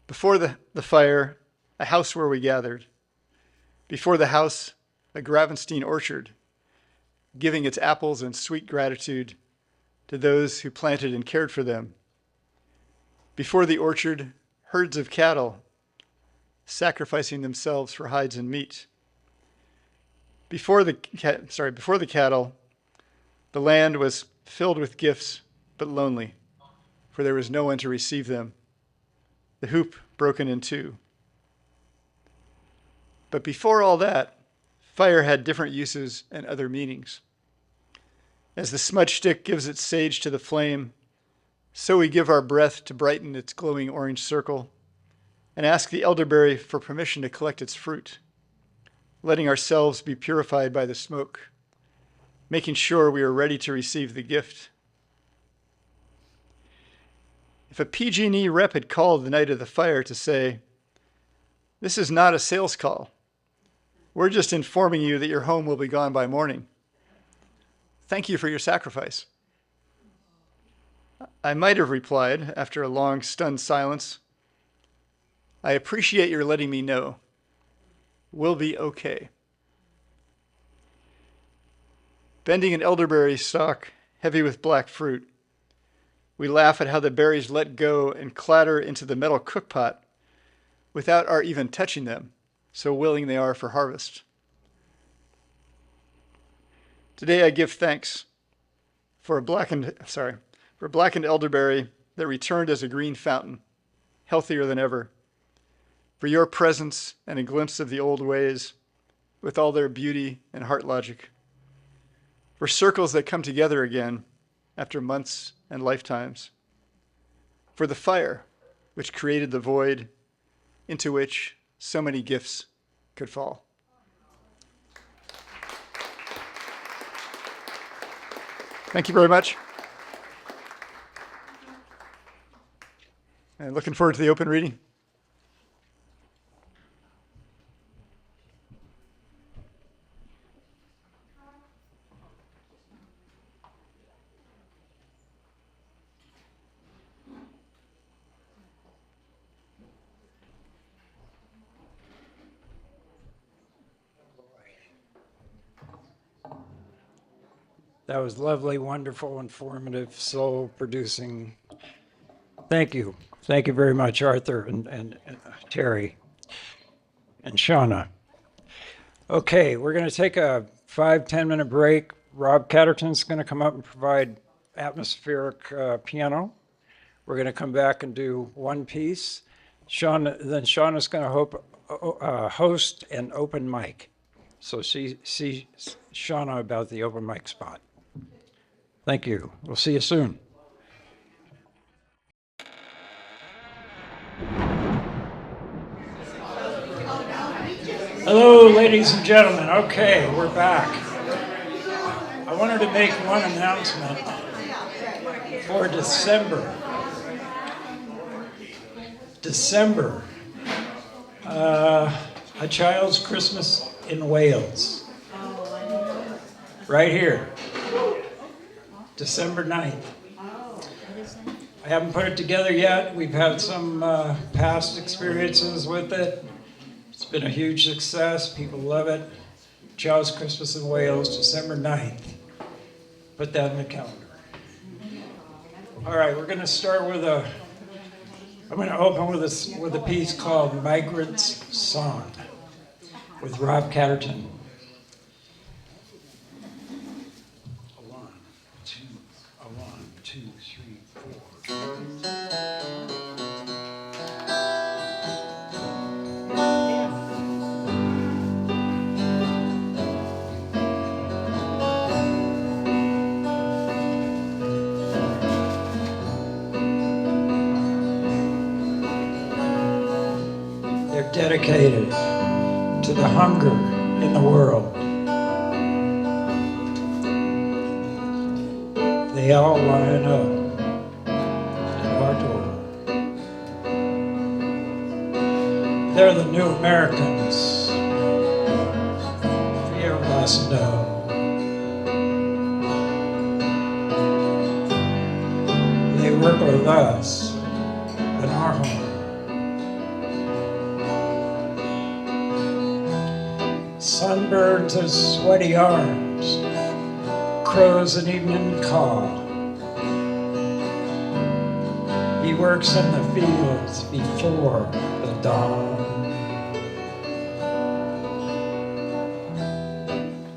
Before the fire, a house where we gathered. Before the house, a Gravenstein orchard, giving its apples and sweet gratitude to those who planted and cared for them. Before the orchard, herds of cattle, sacrificing themselves for hides and meat. Before the cattle, the land was filled with gifts, but lonely, for there was no one to receive them. The hoop broken in two. But before all that, fire had different uses and other meanings. As the smudge stick gives its sage to the flame, so we give our breath to brighten its glowing orange circle, and ask the elderberry for permission to collect its fruit, letting ourselves be purified by the smoke, making sure we are ready to receive the gift. If a PG&E rep had called the night of the fire to say, "This is not a sales call. We're just informing you that your home will be gone by morning. Thank you for your sacrifice," I might have replied, after a long, stunned silence, "I appreciate your letting me know. We'll be okay." Bending an elderberry stalk heavy with black fruit, we laugh at how the berries let go and clatter into the metal cookpot without our even touching them, so willing they are for harvest. Today I give thanks for a blackened elderberry that returned as a green fountain, healthier than ever, for your presence and a glimpse of the old ways with all their beauty and heart logic, for circles that come together again after months and lifetimes, for the fire which created the void into which so many gifts could fall. Thank you very much. And looking forward to the open reading. That was lovely, wonderful, informative, soul-producing. Thank you. Thank you very much, Arthur and Terry and Shawna. Okay, we're going to take a 5-10 minute break. Rob Catterton's going to come up and provide atmospheric piano. We're going to come back and do one piece. Then Shawna's going to host an open mic. So see Shawna about the open mic spot. Thank you. We'll see you soon. Hello, ladies and gentlemen. Okay, we're back. I wanted to make one announcement for December. A Child's Christmas in Wales. Right here. December 9th. I haven't put it together yet. We've had some past experiences with it. It's been a huge success. People love it. Child's Christmas in Wales, December 9th. Put that in the calendar. All right, we're going to start with I'm going to open with a piece called Migrant's Song with Rob Catterton. A one, two, three, four. They're dedicated to the hunger in the world. They all line up at our door. They're the new Americans. Few of us know. They work with us in our home. Sunburned to sweaty arms, crows an evening call. He works in the fields before the dawn.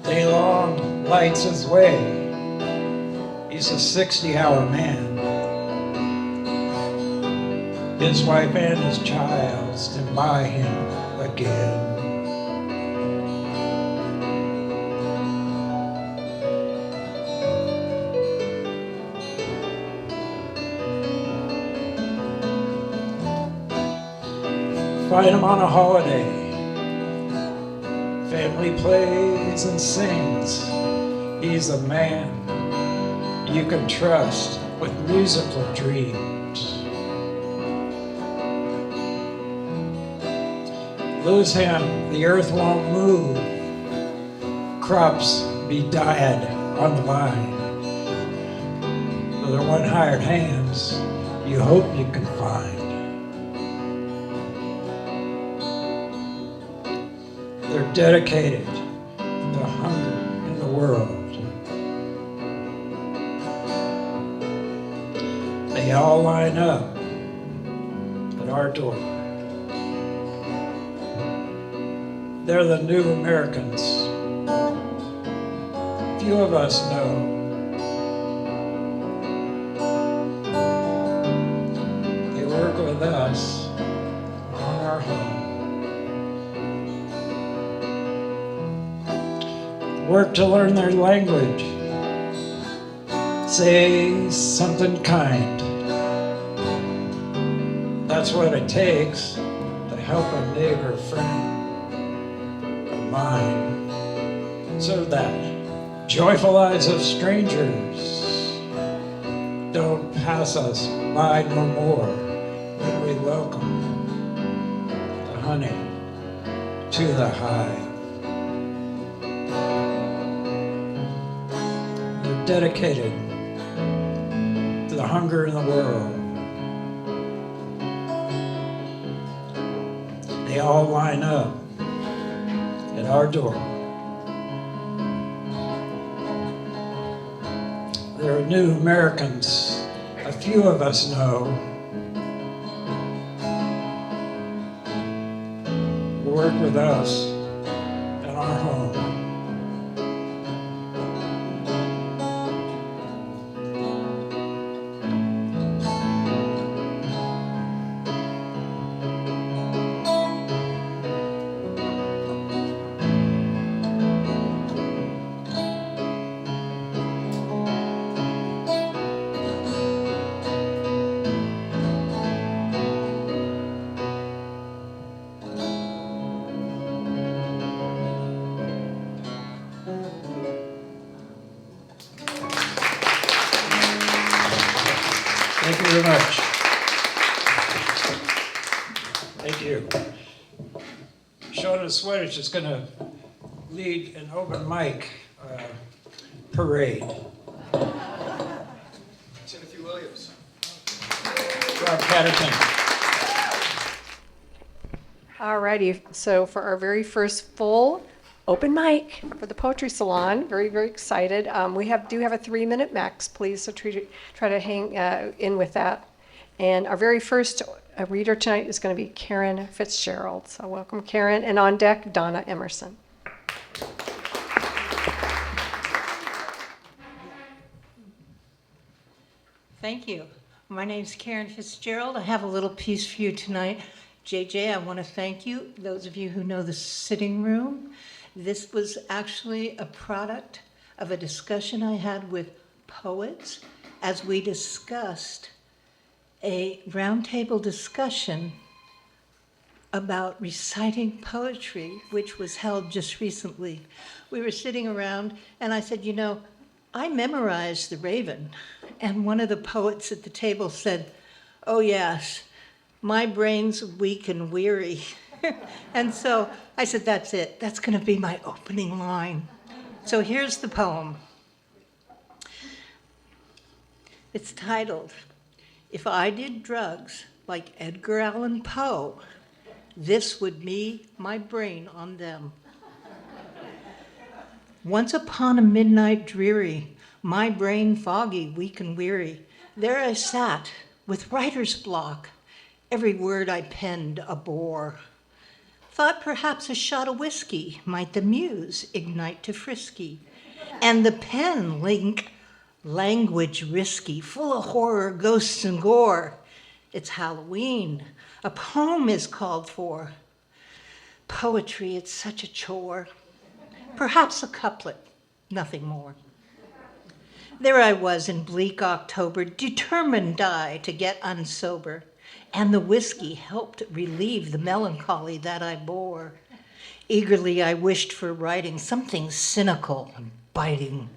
Day long lights his way. He's a 60-hour man. His wife and his child stand by him again. find him on a holiday. Family plays and sings. He's a man you can trust with musical dreams. Lose him, the earth won't move. Crops be dyed on the vine. They're one hired hands you hope you can find. They're dedicated to hunger in the world. They all line up at our door. They're the new Americans. Few of us know. They work with us on our home. Work to learn their language. Say something kind. That's what it takes to help a neighbor friend of mine. So that joyful eyes of strangers don't pass us by no more when we welcome the honey to the hive. They're dedicated to the hunger in the world. They all line up at our door. There are new Americans, a few of us know. Work with us in our home. Thank you very much. Thank you. Shawna Swetech is going to lead an open mic parade. Timothy Williams. Rob Catterton. All righty, so for our very first full open mic for the Poetry Salon, very, very excited. We do have a 3-minute max, please, so try to hang in with that. And our very first reader tonight is going to be Karen Fitzgerald. So welcome, Karen. And on deck, Donna Emerson. Thank you. My name's Karen Fitzgerald. I have a little piece for you tonight. JJ, I want to thank you. Those of you who know the sitting room, this was actually a product of a discussion I had with poets as we discussed a roundtable discussion about reciting poetry, which was held just recently. We were sitting around and I said, you know, I memorized The Raven. And one of the poets at the table said, oh yes, my brain's weak and weary. And so I said, that's it. That's going to be my opening line. So here's the poem. It's titled, If I Did Drugs Like Edgar Allan Poe, This Would Be My Brain on Them. Once upon a midnight dreary, my brain foggy, weak and weary, there I sat with writer's block, every word I penned a bore. Thought perhaps a shot of whiskey might the muse ignite to frisky, and the pen link language risky, full of horror, ghosts, and gore. It's Halloween. A poem is called for. Poetry, it's such a chore. Perhaps a couplet, nothing more. There I was in bleak October, determined I to get unsober. and the whiskey helped relieve the melancholy that I bore. Eagerly I wished for writing something cynical and biting,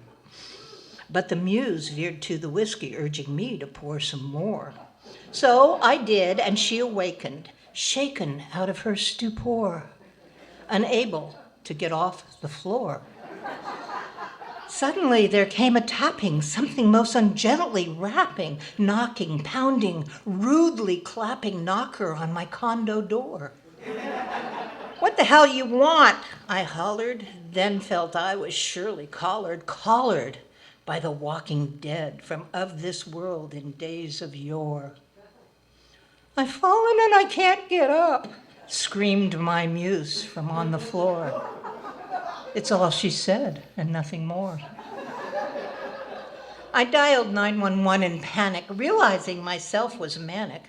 but the muse veered to the whiskey, urging me to pour some more. So I did, and she awakened, shaken out of her stupor, unable to get off the floor. Suddenly there came a tapping, something most ungently rapping, knocking, pounding, rudely clapping knocker on my condo door. "What the hell you want?" I hollered, then felt I was surely collared by the walking dead from of this world in days of yore. "I've fallen and I can't get up," screamed my muse from on the floor. It's all she said and nothing more. I dialed 911 in panic, realizing myself was manic.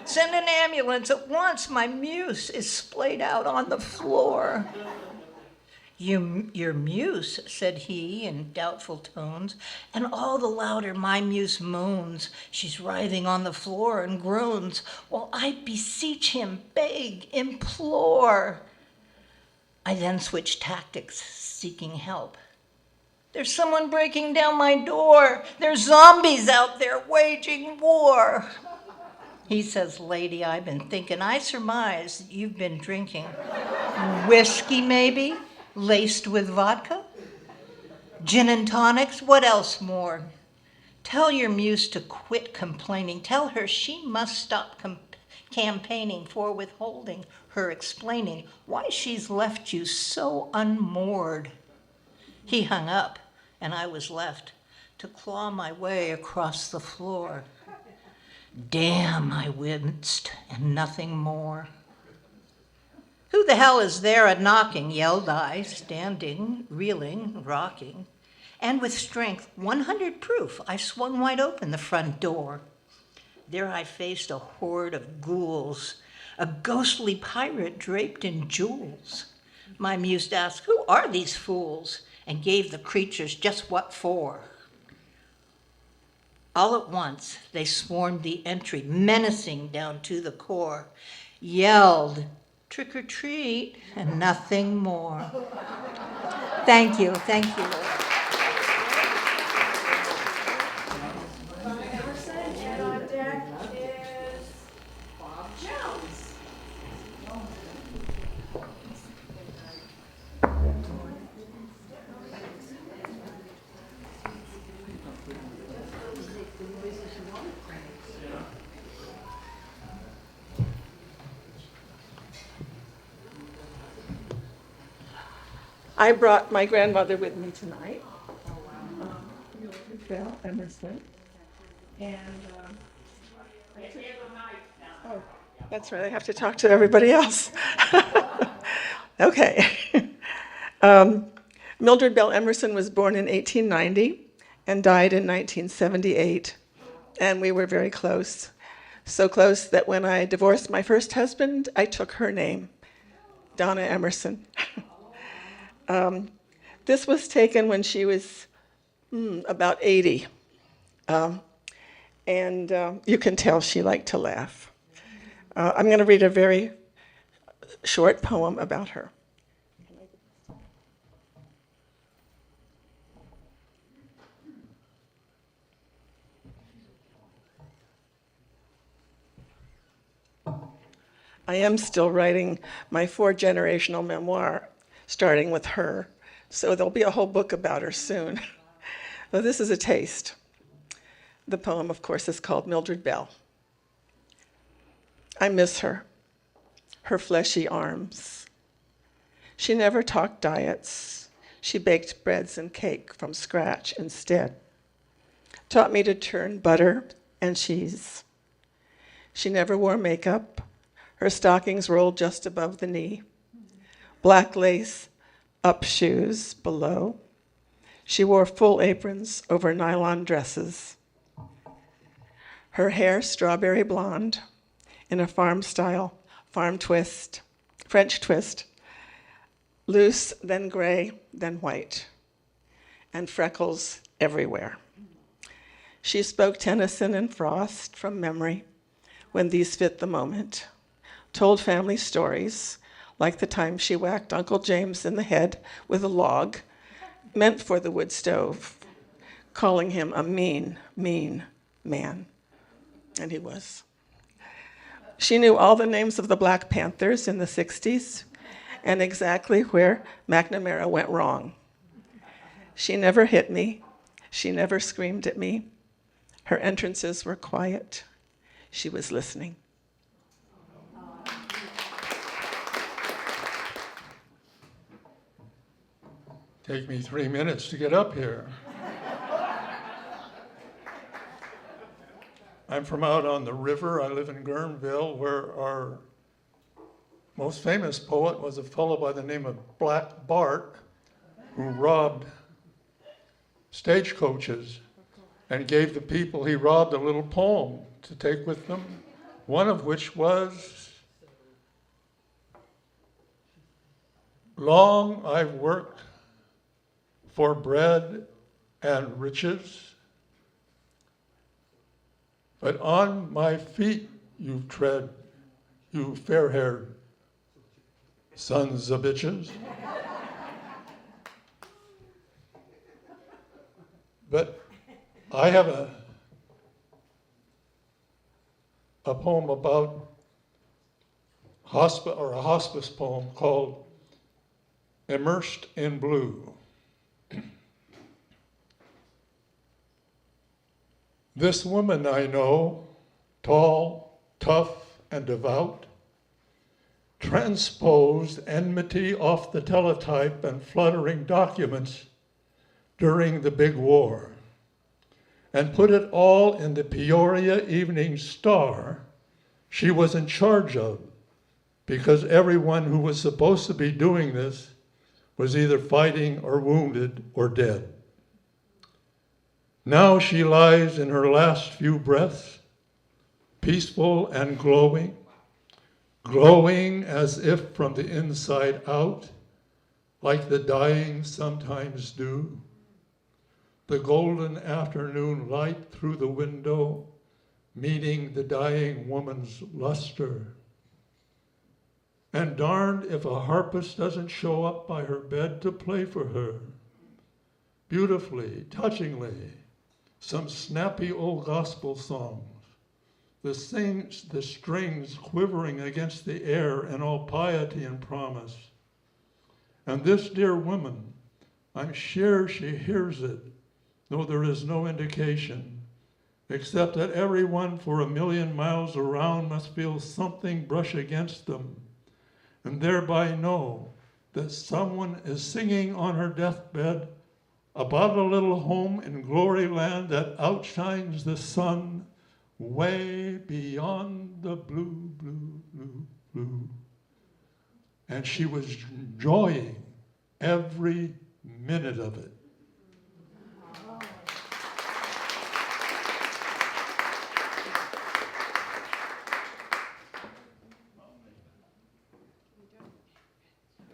"Send an ambulance at once, my muse is splayed out on the floor." Your muse," said he in doubtful tones, and all the louder my muse moans. She's writhing on the floor and groans, while I beseech him, beg, implore. I then switched tactics, seeking help. "There's someone breaking down my door. There's zombies out there waging war." He says, "Lady, I've been thinking. I surmise you've been drinking. Whiskey, maybe, laced with vodka? Gin and tonics, what else more? Tell your muse to quit complaining. Tell her she must stop campaigning for withholding her explaining why she's left you so unmoored." He hung up, and I was left to claw my way across the floor. "Damn," I winced, and nothing more. "Who the hell is there a-knocking?" yelled I, standing, reeling, rocking. And with strength 100 proof, I swung wide open the front door. There I faced a horde of ghouls, a ghostly pirate draped in jewels. My muse asked, "Who are these fools?" and gave the creatures just what for. All at once, they swarmed the entry, menacing down to the core, yelled, "Trick or treat," and nothing more. Thank you, Lord. And on deck is Bob Jones. I brought my grandmother with me tonight, Belle Emerson, and oh, that's right. I have to talk to everybody else. Okay. Mildred Bell Emerson was born in 1890 and died in 1978, and we were very close. So close that when I divorced my first husband, I took her name, Donna Emerson. This was taken when she was about 80. And you can tell she liked to laugh. I'm going to read a very short poem about her. I am still writing my 4-generational memoir, starting with her, so there'll be a whole book about her soon. Well, this is a taste. The poem, of course, is called Mildred Bell. I miss her fleshy arms. She never talked diets. She baked breads and cake from scratch instead. Taught me to turn butter and cheese. She never wore makeup. Her stockings rolled just above the knee. Black lace up shoes below. She wore full aprons over nylon dresses. Her hair strawberry blonde in a farm-style, French twist, loose, then gray, then white, and freckles everywhere. She spoke Tennyson and Frost from memory when these fit the moment, told family stories, like the time she whacked Uncle James in the head with a log meant for the wood stove, calling him a mean, mean man. And he was. She knew all the names of the Black Panthers in the 60s and exactly where McNamara went wrong. She never hit me. She never screamed at me. Her entrances were quiet. She was listening. Take me 3 minutes to get up here. I'm from out on the river. I live in Guerneville, where our most famous poet was a fellow by the name of Black Bart, who robbed stagecoaches and gave the people he robbed a little poem to take with them, one of which was, "Long I've worked for bread and riches, but on my feet you tread, you fair-haired sons of bitches." But I have a poem about a hospice poem called "Immersed in Blue." This woman I know, tall, tough, and devout, transposed enmity off the teletype and fluttering documents during the big war, and put it all in the Peoria Evening Star she was in charge of, because everyone who was supposed to be doing this was either fighting or wounded or dead. Now she lies in her last few breaths, peaceful and glowing, glowing as if from the inside out, like the dying sometimes do. The golden afternoon light through the window, meeting the dying woman's luster. And darned if a harpist doesn't show up by her bed to play for her. Beautifully, touchingly, some snappy old gospel songs, the strings quivering against the air in all piety and promise. And this dear woman, I'm sure she hears it, though there is no indication, except that everyone for 1,000,000 miles around must feel something brush against them, and thereby know that someone is singing on her deathbed about a little home in glory land that outshines the sun way beyond the blue, blue, blue, blue. And she was enjoying every minute of it.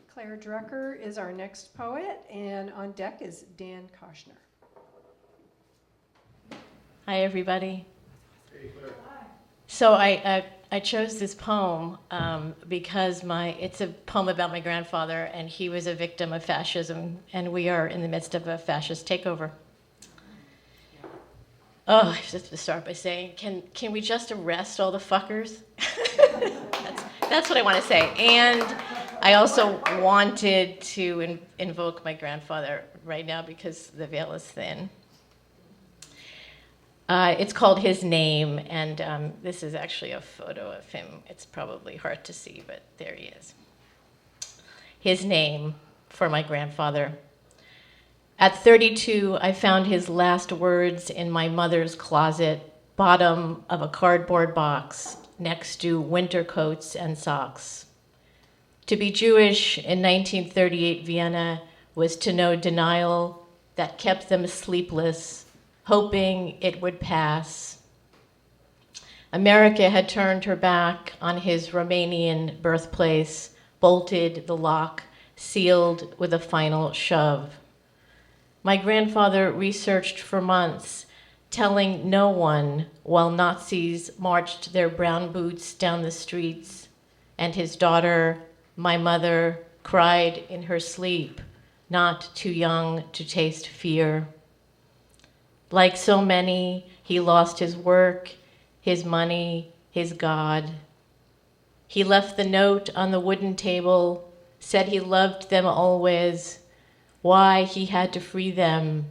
Claire Drucker is our next poet, and on deck is Dan Koshner. Hi, everybody. Hey, Claire. So I chose this poem because it's a poem about my grandfather, and he was a victim of fascism, and we are in the midst of a fascist takeover. Oh, I just have to start by saying, can we just arrest all the fuckers? That's what I want to say. And I also wanted to invoke my grandfather right now because the veil is thin. It's called His Name, and this is actually a photo of him. It's probably hard to see, but there he is. His name for my grandfather. At 32, I found his last words in my mother's closet, bottom of a cardboard box, next to winter coats and socks. To be Jewish in 1938 Vienna was to know denial that kept them sleepless, hoping it would pass. America had turned her back on his Romanian birthplace, bolted the lock, sealed with a final shove. My grandfather researched for months telling no one while Nazis marched their brown boots down the streets, and his daughter, my mother, cried in her sleep, not too young to taste fear. Like so many, he lost his work, his money, his God. He left the note on the wooden table, said he loved them always, why he had to free them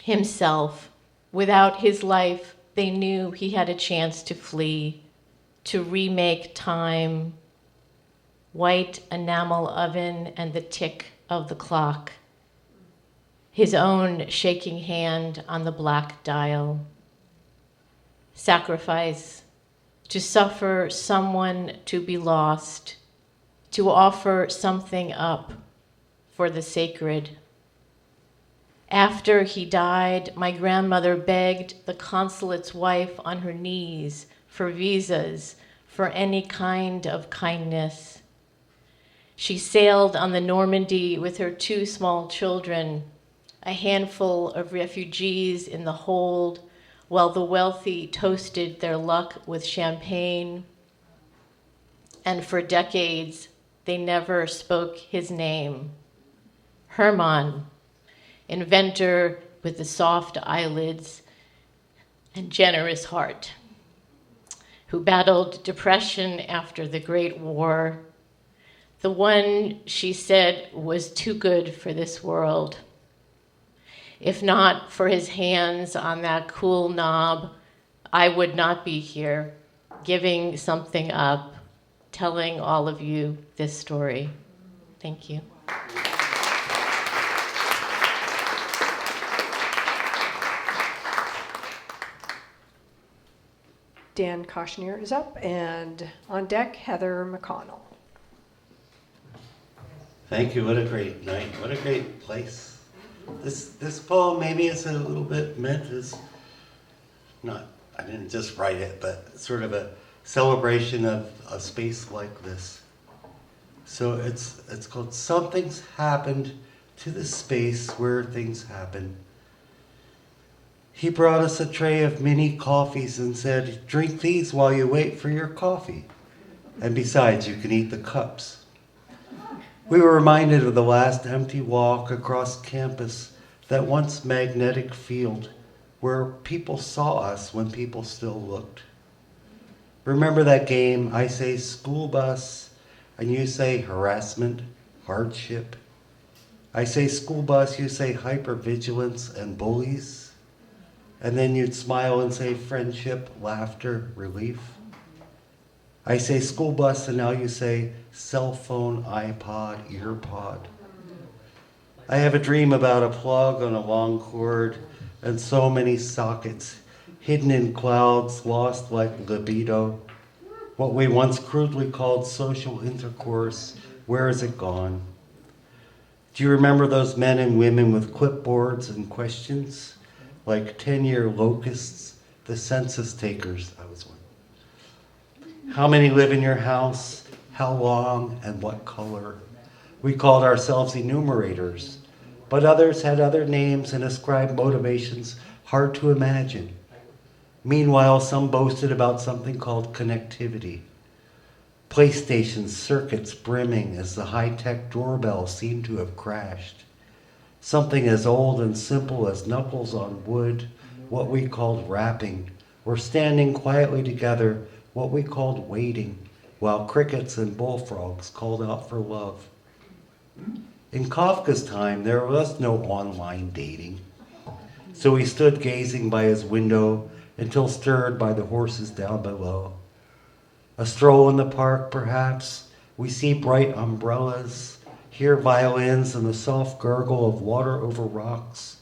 himself. Without his life, they knew he had a chance to flee, to remake time, white enamel oven and the tick of the clock, his own shaking hand on the black dial. Sacrifice, to suffer someone to be lost, to offer something up for the sacred. After he died, my grandmother begged the consulate's wife on her knees for visas, for any kind of kindness. She sailed on the Normandy with her 2 small children, a handful of refugees in the hold, while the wealthy toasted their luck with champagne. And for decades, they never spoke his name. Hermann, inventor with the soft eyelids and generous heart, who battled depression after the Great War, the one she said was too good for this world. If not for his hands on that cool knob, I would not be here, giving something up, telling all of you this story. Thank you. Dan Koshnier is up, and on deck, Heather McConnell. Thank you. What a great night. What a great place. This poem maybe is a little bit meant as not, I didn't just write it, but sort of a celebration of a space like this. So it's called Something's Happened to the Space Where Things Happen. He brought us a tray of mini coffees and said, drink these while you wait for your coffee. And besides, you can eat the cups. We were reminded of the last empty walk across campus, that once magnetic field where people saw us when people still looked. Remember that game, I say school bus, and you say harassment, hardship. I say school bus, you say hypervigilance and bullies. And then you'd smile and say friendship, laughter, relief. I say school bus, and now you say cell phone, iPod, earpod. I have a dream about a plug on a long cord and so many sockets, hidden in clouds, lost like libido. What we once crudely called social intercourse, where is it gone? Do you remember those men and women with clipboards and questions? Like 10-year locusts, the census takers, I was one. How many live in your house? How long and what color? We called ourselves enumerators, but others had other names and ascribed motivations hard to imagine. Meanwhile, some boasted about something called connectivity. PlayStation circuits brimming as the high-tech doorbell seemed to have crashed. Something as old and simple as knuckles on wood, what we called rapping, or standing quietly together, what we called waiting, while crickets and bullfrogs called out for love. In Kafka's time, there was no online dating. So he stood gazing by his window until stirred by the horses down below. A stroll in the park, perhaps. We see bright umbrellas, hear violins and the soft gurgle of water over rocks.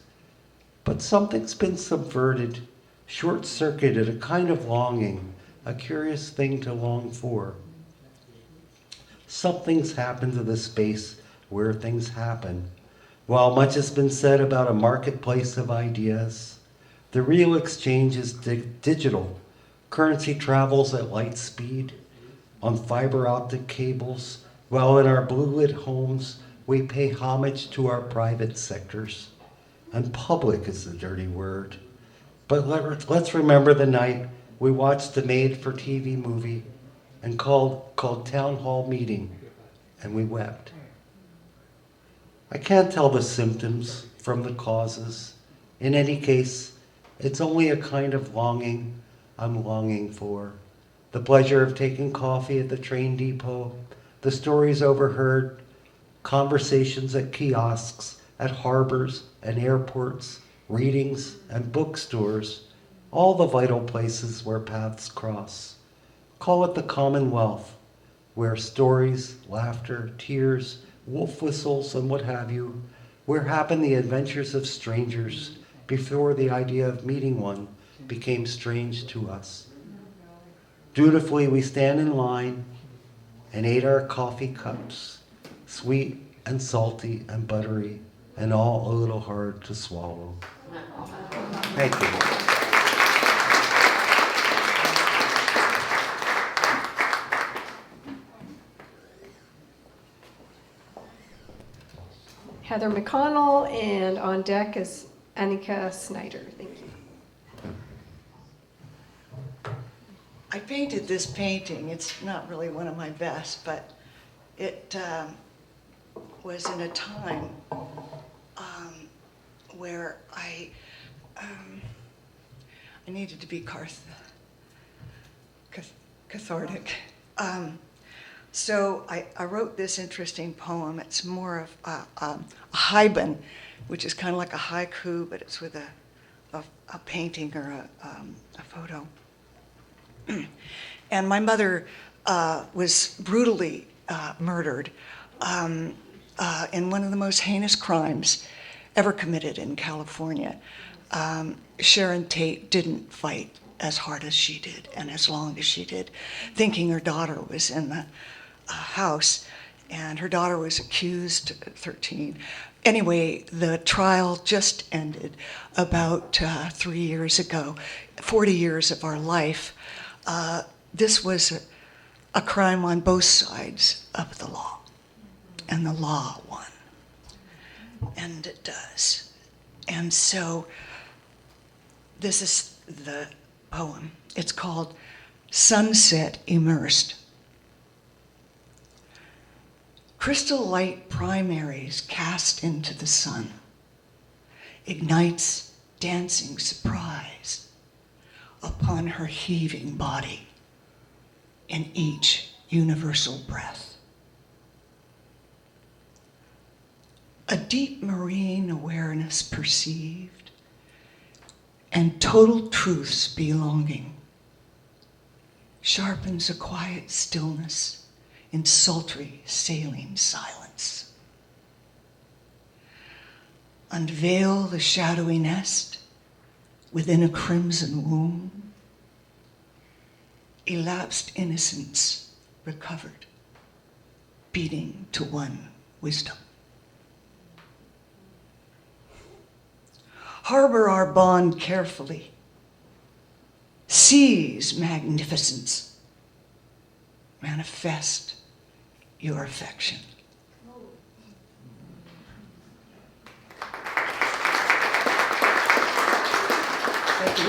But something's been subverted, short-circuited, a kind of longing, a curious thing to long for. Something's happened to the space where things happen. While much has been said about a marketplace of ideas, the real exchange is digital. Currency travels at light speed on fiber optic cables, while in our blue-lit homes we pay homage to our private sectors. And public is the dirty word. But let's remember the night we watched the made-for-TV movie and called Town Hall Meeting, and we wept. I can't tell the symptoms from the causes. In any case, it's only a kind of longing I'm longing for. The pleasure of taking coffee at the train depot, the stories overheard, conversations at kiosks, at harbors and airports, readings and bookstores, all the vital places where paths cross. Call it the Commonwealth, where stories, laughter, tears, wolf whistles, and what have you, where happen the adventures of strangers before the idea of meeting one became strange to us. Dutifully, we stand in line and ate our coffee cups, sweet and salty and buttery, and all a little hard to swallow. Thank you. Heather McConnell, and on deck is Annika Snyder. Thank you. I painted this painting. It's not really one of my best, but it was in a time where I needed to be cathartic. So I wrote this interesting poem. It's more of a haibun, which is kind of like a haiku, but it's with a painting or a photo. And my mother was brutally murdered in one of the most heinous crimes ever committed in California. Sharon Tate didn't fight as hard as she did and as long as she did, thinking her daughter was in the house, and her daughter was accused at 13. Anyway, the trial just ended about 3 years ago, 40 years of our life. This was a crime on both sides of the law, and the law won, and it does. And so this is the poem. It's called Sunset Immersed. Crystal light primaries cast into the sun ignites dancing surprise upon her heaving body in each universal breath. A deep marine awareness perceived and total truths belonging sharpens a quiet stillness in sultry saline silence. Unveil the shadowy nest within a crimson womb. Elapsed innocence recovered, beating to one wisdom. Harbor our bond carefully. Seize magnificence. Manifest your affection. Thank you.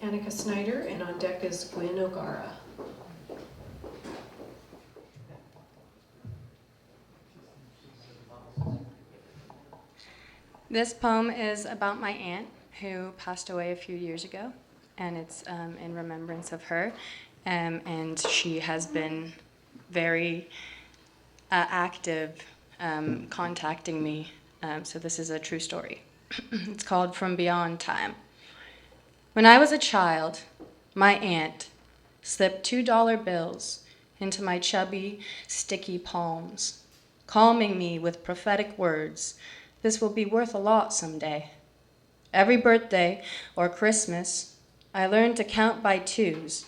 Annika Snyder, and on deck is Gwen O'Gara. This poem is about my aunt who passed away a few years ago, and it's in remembrance of her. And she has been very active contacting me. So this is a true story. It's called From Beyond Time. When I was a child, my aunt slipped $2 bills into my chubby, sticky palms, calming me with prophetic words. This will be worth a lot someday. Every birthday or Christmas, I learned to count by twos,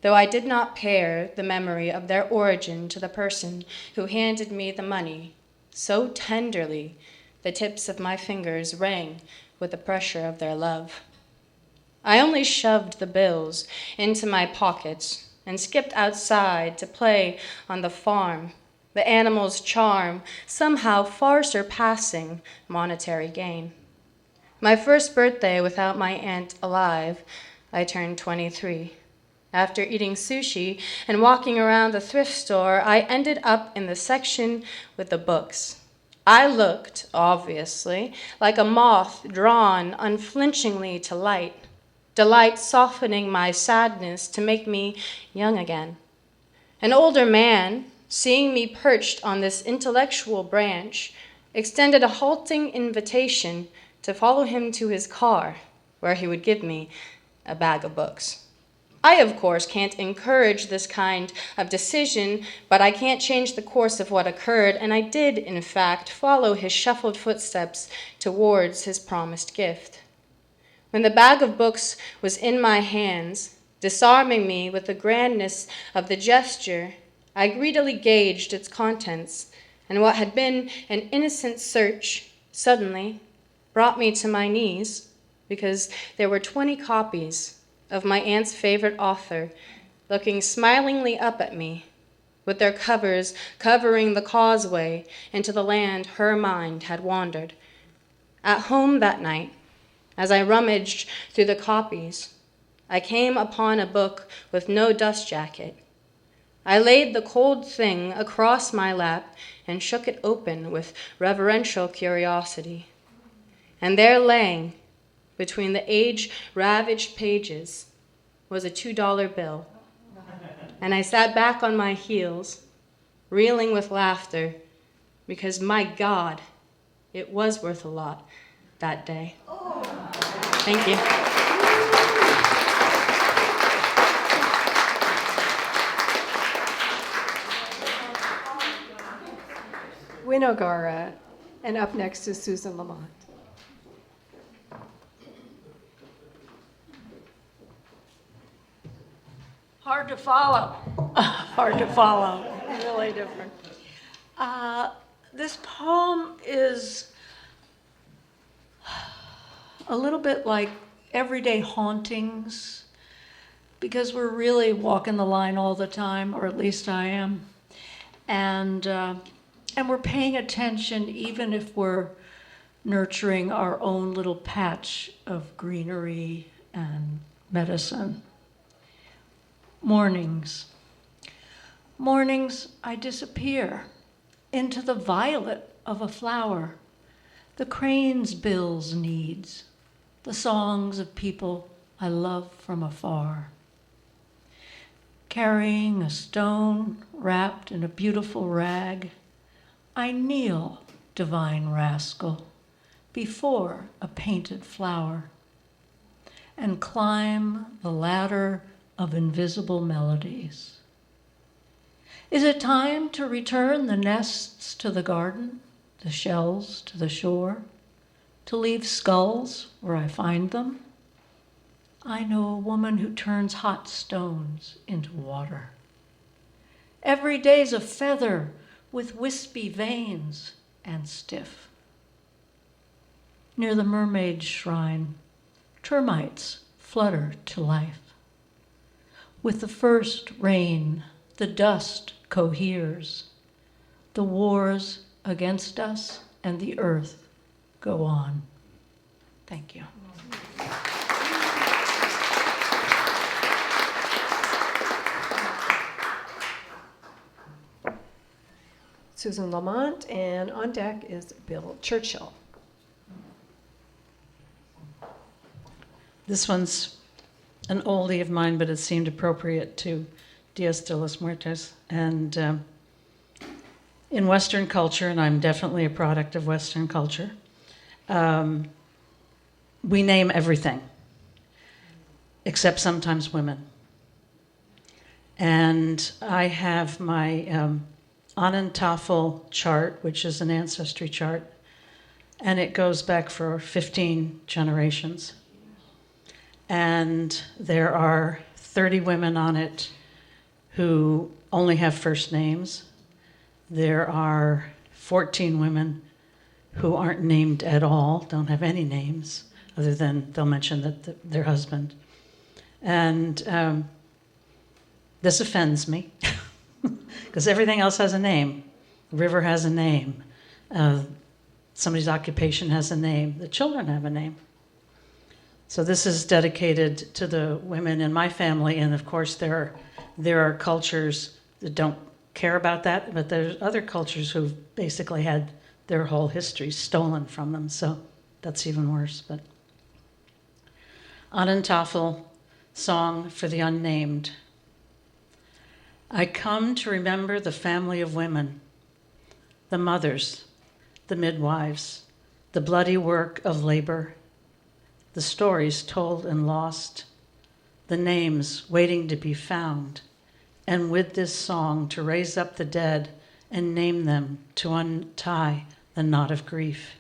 though I did not pair the memory of their origin to the person who handed me the money. So tenderly, the tips of my fingers rang with the pressure of their love. I only shoved the bills into my pockets and skipped outside to play on the farm, the animal's charm somehow far surpassing monetary gain. My first birthday without my aunt alive, I turned 23. After eating sushi and walking around the thrift store, I ended up in the section with the books. I looked, obviously, like a moth drawn unflinchingly to light, delight softening my sadness to make me young again. An older man, seeing me perched on this intellectual branch, extended a halting invitation to follow him to his car, where he would give me a bag of books. I, of course, can't encourage this kind of decision, but I can't change the course of what occurred, and I did, in fact, follow his shuffled footsteps towards his promised gift. When the bag of books was in my hands, disarming me with the grandness of the gesture, I greedily gauged its contents, and what had been an innocent search suddenly brought me to my knees, because there were 20 copies of my aunt's favorite author looking smilingly up at me, with their covers covering the causeway into the land her mind had wandered. At home that night, as I rummaged through the copies, I came upon a book with no dust jacket. I laid the cold thing across my lap and shook it open with reverential curiosity. And there laying, between the age-ravaged pages, was a $2 bill. And I sat back on my heels, reeling with laughter, because, my God, it was worth a lot that day. Thank you. Winogara, and up next is Susan Lamont. Hard to follow. Hard to follow. Really different. This poem is a little bit like everyday hauntings, because we're really walking the line all the time, or at least I am. And we're paying attention even if we're nurturing our own little patch of greenery and medicine. Mornings. Mornings I disappear into the violet of a flower, the crane's bill's needs, the songs of people I love from afar. Carrying a stone wrapped in a beautiful rag, I kneel, divine rascal, before a painted flower, and climb the ladder of invisible melodies. Is it time to return the nests to the garden, the shells to the shore, to leave skulls where I find them? I know a woman who turns hot stones into water. Every day's a feather with wispy veins and stiff. Near the mermaid's shrine, termites flutter to life. With the first rain, the dust coheres. The wars against us and the earth go on. Thank you. Susan Lamont, and on deck is Bill Churchill. This one's an oldie of mine, but it seemed appropriate to Dias de los Muertos. And in Western culture, and I'm definitely a product of Western culture, we name everything, except sometimes women. And I have my Anantafel chart, which is an ancestry chart, and it goes back for 15 generations. And there are 30 women on it who only have first names. There are 14 women who aren't named at all, don't have any names, other than they'll mention that their husband. And this offends me, because everything else has a name. The river has a name. Somebody's occupation has a name. The children have a name. So this is dedicated to the women in my family, and of course there are cultures that don't care about that, but there's other cultures who've basically had their whole history stolen from them, so that's even worse. But Anantafel, Song for the Unnamed. I come to remember the family of women, the mothers, the midwives, the bloody work of labor, the stories told and lost, the names waiting to be found, and with this song to raise up the dead and name them, to untie the knot of grief.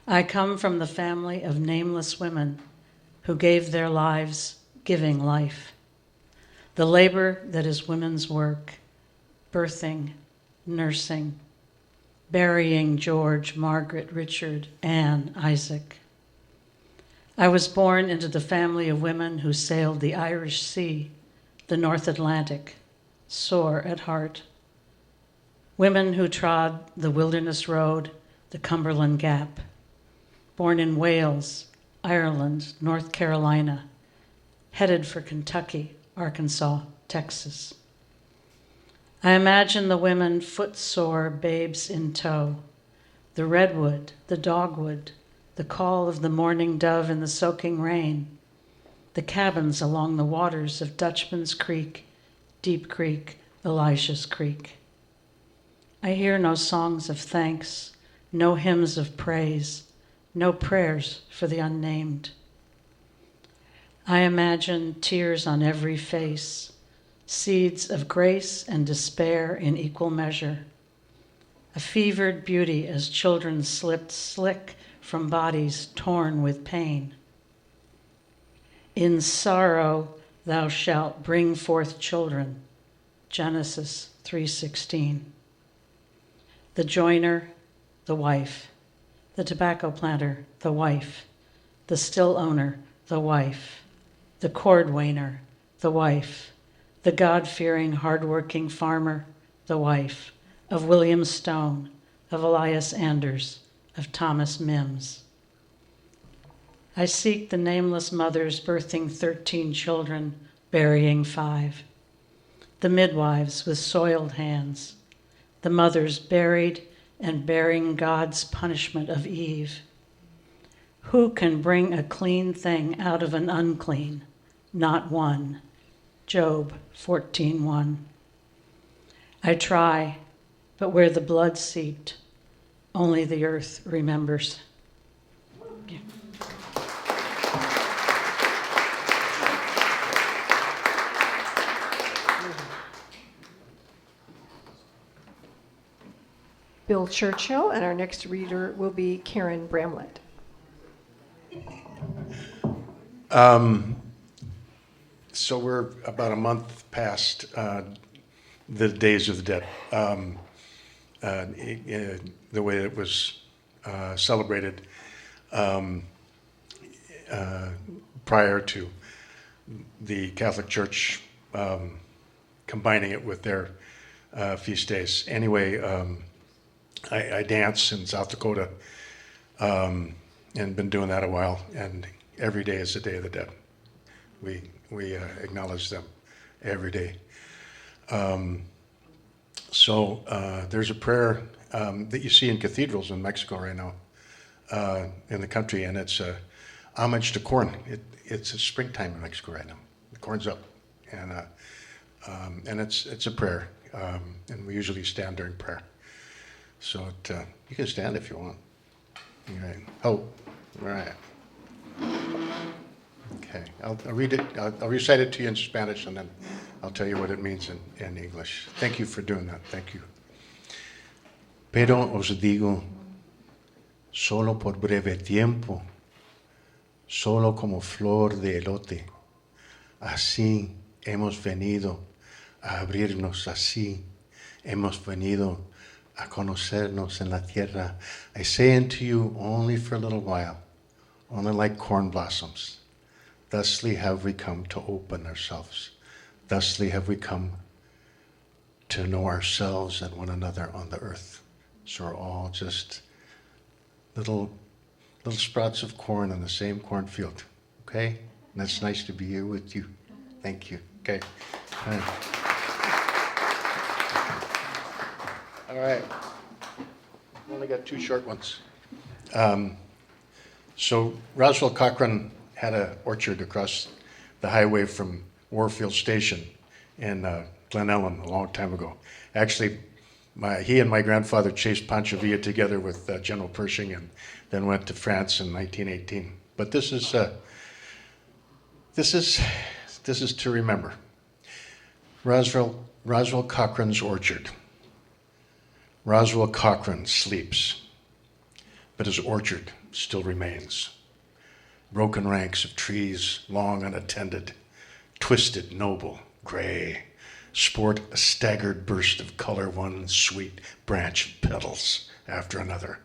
I come from the family of nameless women who gave their lives giving life. The labor that is women's work, birthing, nursing, burying George, Margaret, Richard, Anne, Isaac. I was born into the family of women who sailed the Irish Sea, the North Atlantic, sore at heart. Women who trod the Wilderness Road, the Cumberland Gap. Born in Wales, Ireland, North Carolina, headed for Kentucky, Arkansas, Texas. I imagine the women footsore, babes in tow, the redwood, the dogwood, the call of the morning dove in the soaking rain, the cabins along the waters of Dutchman's Creek, Deep Creek, Elijah's Creek. I hear no songs of thanks, no hymns of praise, no prayers for the unnamed. I imagine tears on every face, seeds of grace and despair in equal measure, a fevered beauty as children slipped slick from bodies torn with pain. In sorrow thou shalt bring forth children, Genesis 3:16. The joiner, the wife, the tobacco planter, the wife, the still owner, the wife, the cord wainer, the wife, the God-fearing, hard-working farmer, the wife of William Stone, of Elias Anders, of Thomas Mims. I seek the nameless mothers birthing 13 children, burying 5, the midwives with soiled hands, the mothers buried and bearing God's punishment of Eve. Who can bring a clean thing out of an unclean? Not one. Job 14:1. I try, but where the blood seeped, only the earth remembers. Yeah. Bill Churchill, and our next reader will be Karen Bramlett. So we're about a month past the Days of the Dead, the way it was celebrated prior to the Catholic Church combining it with their feast days. Anyway, I dance in South Dakota and been doing that a while, and every day is the Day of the Dead. We acknowledge them every day. So there's a prayer that you see in cathedrals in Mexico right now, in the country, and it's homage to corn. It's a springtime in Mexico right now. The corn's up, and it's a prayer, and we usually stand during prayer. So you can stand if you want. All right. Oh, all right. Okay, I'll read it. I'll recite it to you in Spanish, and then I'll tell you what it means in English. Thank you for doing that. Thank you. Pero os digo, solo por breve tiempo, solo como flor de elote, así hemos venido a abrirnos, así hemos venido a conocernos en la tierra. I say unto you only for a little while, only like corn blossoms. Thusly have we come to open ourselves. Thusly have we come to know ourselves and one another on the earth. So we're all just little sprouts of corn in the same cornfield. Okay? And it's nice to be here with you. Thank you. Okay. All right. Only got 2 short ones. So Roswell Cochran had an orchard across the highway from Warfield Station in Glen Ellen a long time ago. Actually, he and my grandfather chased Pancho Villa together with General Pershing and then went to France in 1918. But this is to remember. Roswell Cochran's orchard. Roswell Cochran sleeps, but his orchard still remains. Broken ranks of trees, long unattended, twisted, noble, gray, sport a staggered burst of color, one sweet branch of petals after another,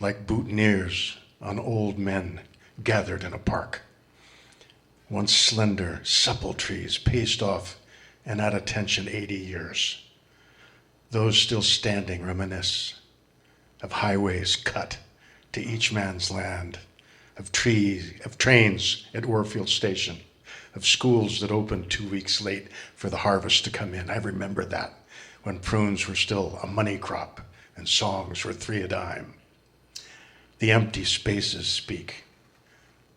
like boutonnieres on old men gathered in a park. Once slender, supple trees paced off and at attention 80 years. Those still standing reminisce of highways cut to each man's land, of trains at Warfield Station, of schools that opened 2 weeks late for the harvest to come in. I remember that, when prunes were still a money crop and songs were 3 a dime. The empty spaces speak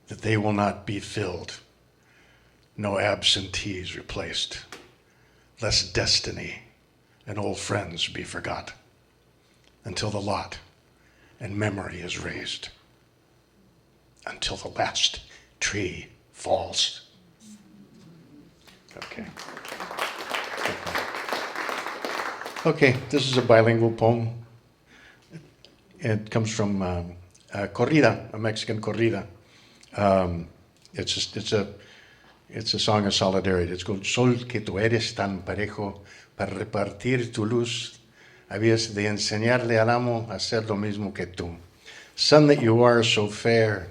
that they will not be filled, no absentees replaced, lest destiny and old friends be forgot, until the lot and memory is raised, until the last tree falls. Okay. Okay, this is a bilingual poem. It comes from a corrida, a Mexican corrida. It's a song of solidarity. It's called Sol que tú eres tan parejo, para repartir tu luz, habías de enseñarle al amo a hacer lo mismo que tú. Sun that you are so fair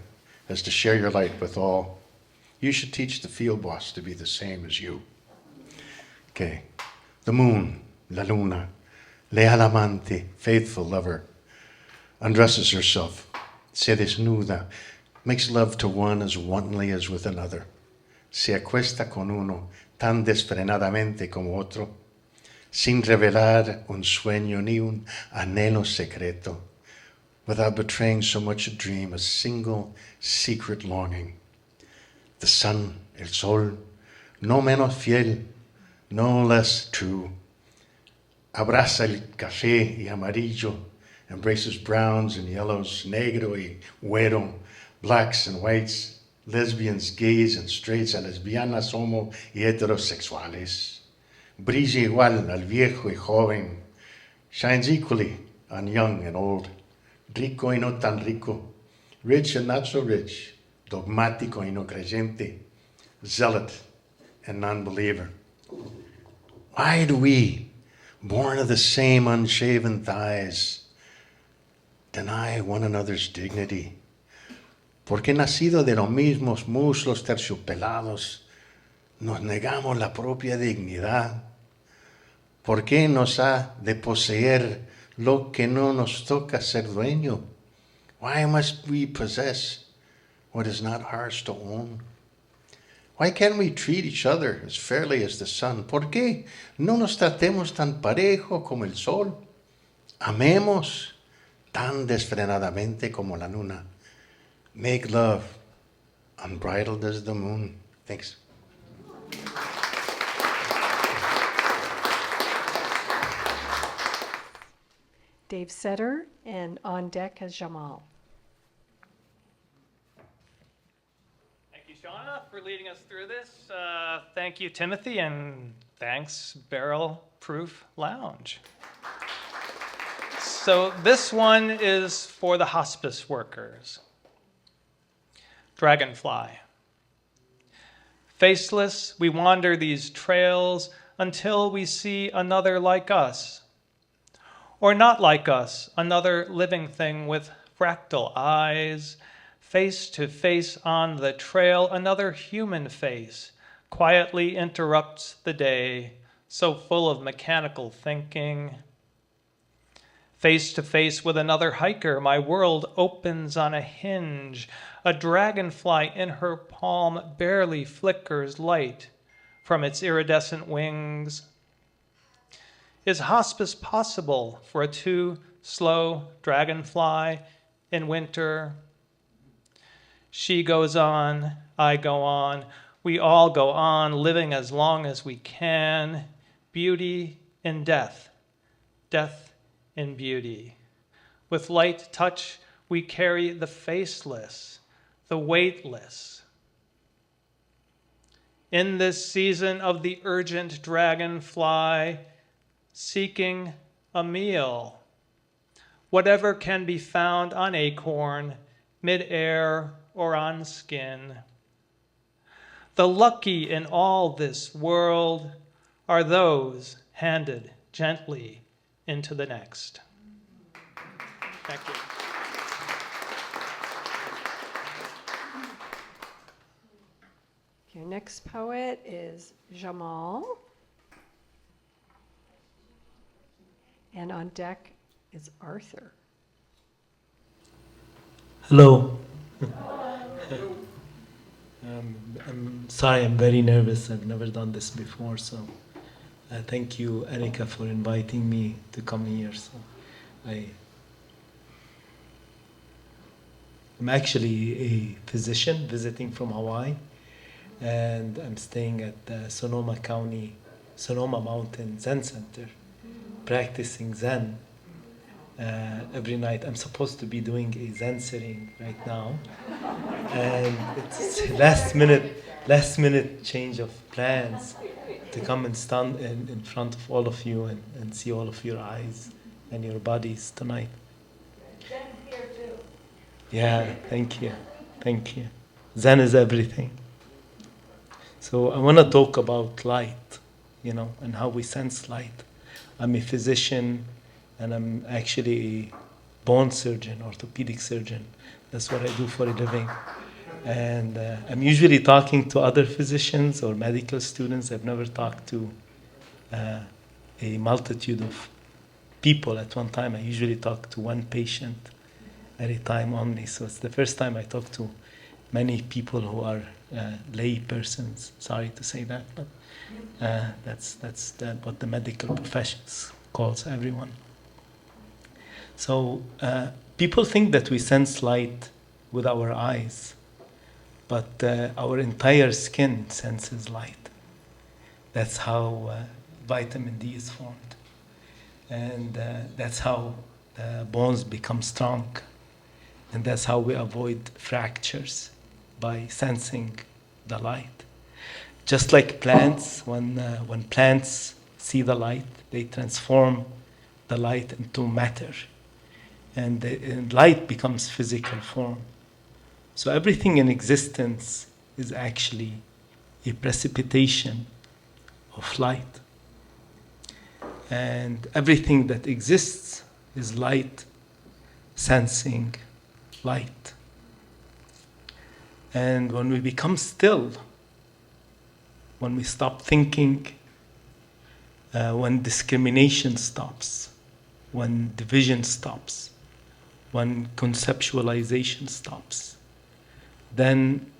as to share your light with all, you should teach the field boss to be the same as you. Okay. The moon, la luna, leal amante, faithful lover, undresses herself, se desnuda, makes love to one as wantonly as with another, se acuesta con uno tan desfrenadamente como otro, sin revelar un sueño ni un anhelo secreto, without betraying so much a dream, a single secret longing. The sun, el sol, no menos fiel, no less true, abraza el café y amarillo, embraces browns and yellows, negro y güero, blacks and whites, lesbians, gays and straights, a lesbianas, homo y heterosexuales. Brilla igual al viejo y joven, shines equally on young and old, rico y no tan rico, rich and not so rich, dogmático y no creyente, zealot and non-believer. Why do we, born of the same unshaven thighs, deny one another's dignity? Porque nacido de los mismos muslos terciopelados, nos negamos la propia dignidad. ¿Por qué nos ha de poseer lo que no nos toca ser dueño? Why must we possess what is not ours to own? Why can't we treat each other as fairly as the sun? ¿Por qué no nos tratemos tan parejo como el sol? Amemos tan desfrenadamente como la luna. Make love unbridled as the moon. Thanks. Dave Setter, and on deck is Jamal. Thank you, Shawna, for leading us through this. Thank you, Timothy, and thanks, Barrel Proof Lounge. So this one is for the hospice workers. Dragonfly. Faceless, we wander these trails until we see another like us. Or not like us, another living thing with fractal eyes, face to face on the trail, another human face quietly interrupts the day, so full of mechanical thinking. Face to face with another hiker, my world opens on a hinge. A dragonfly in her palm barely flickers light from its iridescent wings. Is hospice possible for a too slow dragonfly in winter? She goes on, I go on, we all go on, living as long as we can. Beauty in death, death in beauty. With light touch, we carry the faceless, the weightless. In this season of the urgent dragonfly, seeking a meal, whatever can be found on acorn, mid-air, or on skin. The lucky in all this world are those handed gently into the next. Thank you. Okay, next poet is Jamal. And on deck is Arthur. Hello. I'm sorry, I'm very nervous. I've never done this before, so thank you, Erika, for inviting me to come here. So I'm actually a physician visiting from Hawaii, and I'm staying at the Sonoma Mountain Zen Center, practicing Zen. Every night. I'm supposed to be doing a Zen sitting right now, and it's last minute change of plans to come and stand in front of all of you and see all of your eyes and your bodies tonight. Yeah, thank you. Zen is everything. So I want to talk about light, and how we sense light. I'm a physician, and I'm actually a bone surgeon, orthopedic surgeon. That's what I do for a living. And I'm usually talking to other physicians or medical students. I've never talked to a multitude of people at one time. I usually talk to one patient at a time only. So it's the first time I talk to many people who are lay persons. Sorry to say that, but that's what the medical profession calls everyone. So people think that we sense light with our eyes, but our entire skin senses light. That's how vitamin D is formed. And that's how bones become strong. And that's how we avoid fractures, by sensing the light. Just like plants, when plants see the light, they transform the light into matter. And light becomes physical form. So everything in existence is actually a precipitation of light. And everything that exists is light sensing light. And when we become still, when we stop thinking, when discrimination stops, when division stops, when conceptualization stops, then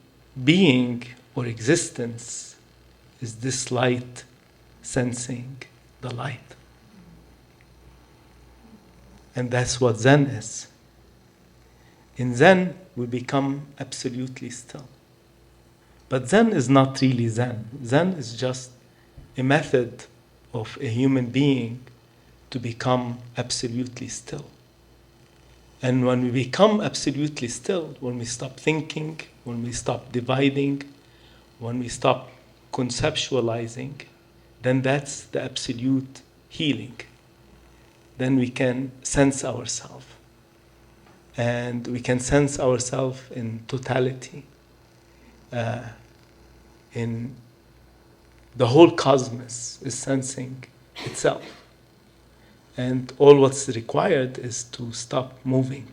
being or existence is this light sensing the light. And that's what Zen is. In Zen, we become absolutely still. But Zen is not really Zen. Zen is just a method of a human being to become absolutely still. And when we become absolutely still, when we stop thinking, when we stop dividing, when we stop conceptualizing, then that's the absolute healing. Then we can sense ourselves. And we can sense ourselves in totality. In the whole cosmos is sensing itself. And all what's required is to stop moving.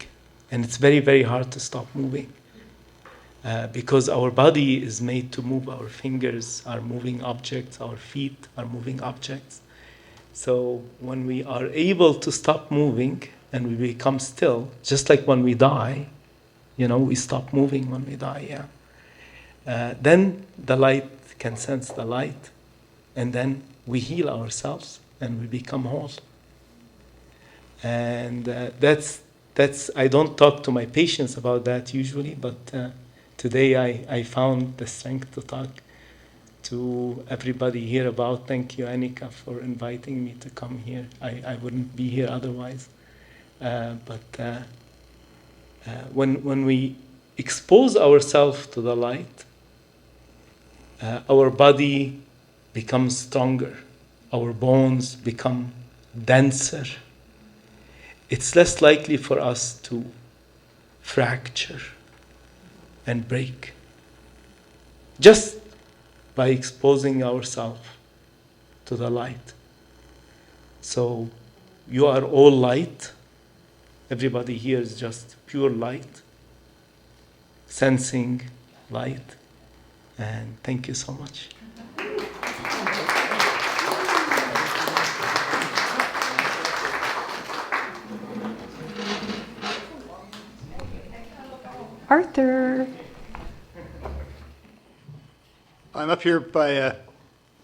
And it's very, very hard to stop moving. because our body is made to move. Our fingers are moving objects, our feet are moving objects. So when we are able to stop moving and we become still, just like when we die, we stop moving when we die, then the light can sense the light, and then we heal ourselves and we become whole. And that's I don't talk to my patients about that usually, but today I found the strength to talk to everybody here about. Thank you, Annika, for inviting me to come here. I wouldn't be here otherwise. But when we expose ourselves to the light, our body becomes stronger. Our bones become denser. It's less likely for us to fracture and break, just by exposing ourselves to the light. So you are all light. Everybody here is just pure light, sensing light. And thank you so much. Arthur. I'm up here by a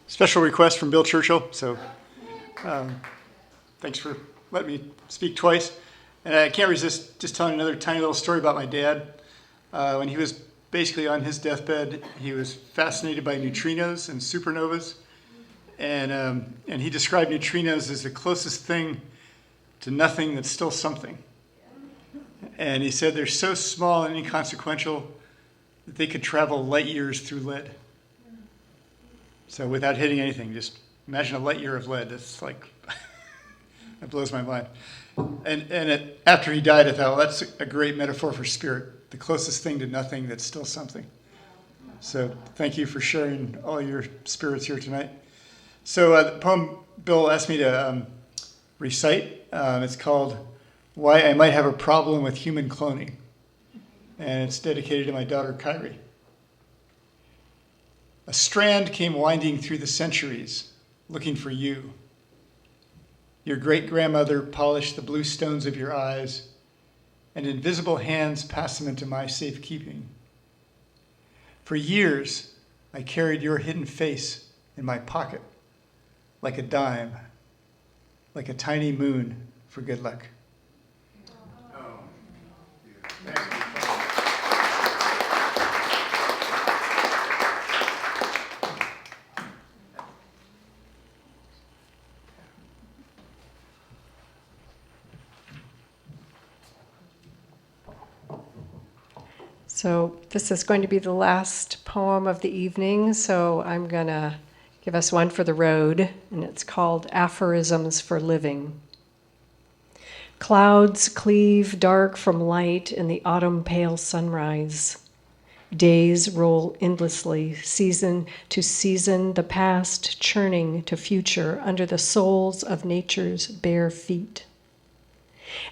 special request from Bill Churchill, so thanks for letting me speak twice. And I can't resist just telling another tiny little story about my dad. When he was basically on his deathbed, he was fascinated by neutrinos and supernovas. And he described neutrinos as the closest thing to nothing that's still something. And he said they're so small and inconsequential that they could travel light years through lead. So without hitting anything, just imagine a light year of lead. That's like, that blows my mind. And after he died, I thought, well, that's a great metaphor for spirit, the closest thing to nothing that's still something. So thank you for sharing all your spirits here tonight. So the poem Bill asked me to recite, it's called Why I Might Have a Problem with Human Cloning. And it's dedicated to my daughter, Kyrie. A strand came winding through the centuries, looking for you. Your great-grandmother polished the blue stones of your eyes, and invisible hands passed them into my safekeeping. For years, I carried your hidden face in my pocket, like a dime, like a tiny moon for good luck. So this is going to be the last poem of the evening, so I'm going to give us one for the road, and it's called Aphorisms for Living. Clouds cleave dark from light in the autumn pale sunrise. Days roll endlessly, season to season, the past churning to future under the soles of nature's bare feet.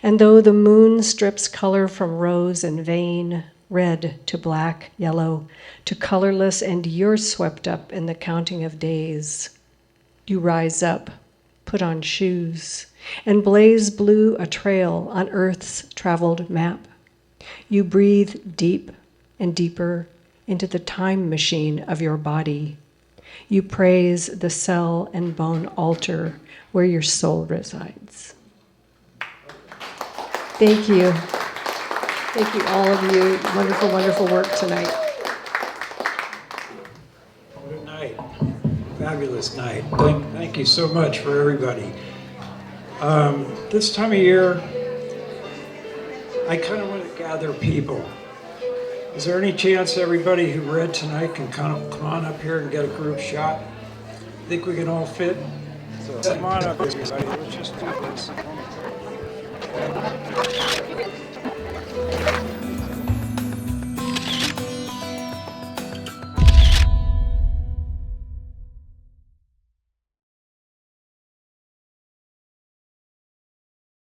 And though the moon strips color from rose and vein, red to black, yellow to colorless, and you're swept up in the counting of days, you rise up, put on shoes, and blaze blue a trail on Earth's traveled map. You breathe deep and deeper into the time machine of your body. You praise the cell and bone altar where your soul resides. Thank you. Thank you, all of you. Wonderful, wonderful work tonight. What a night. Fabulous night. Thank you so much for everybody. This time of year, I kind of want to gather people. Is there any chance everybody who read tonight can kind of come on up here and get a group shot? Think we can all fit? So come on up, everybody. Let's just do this.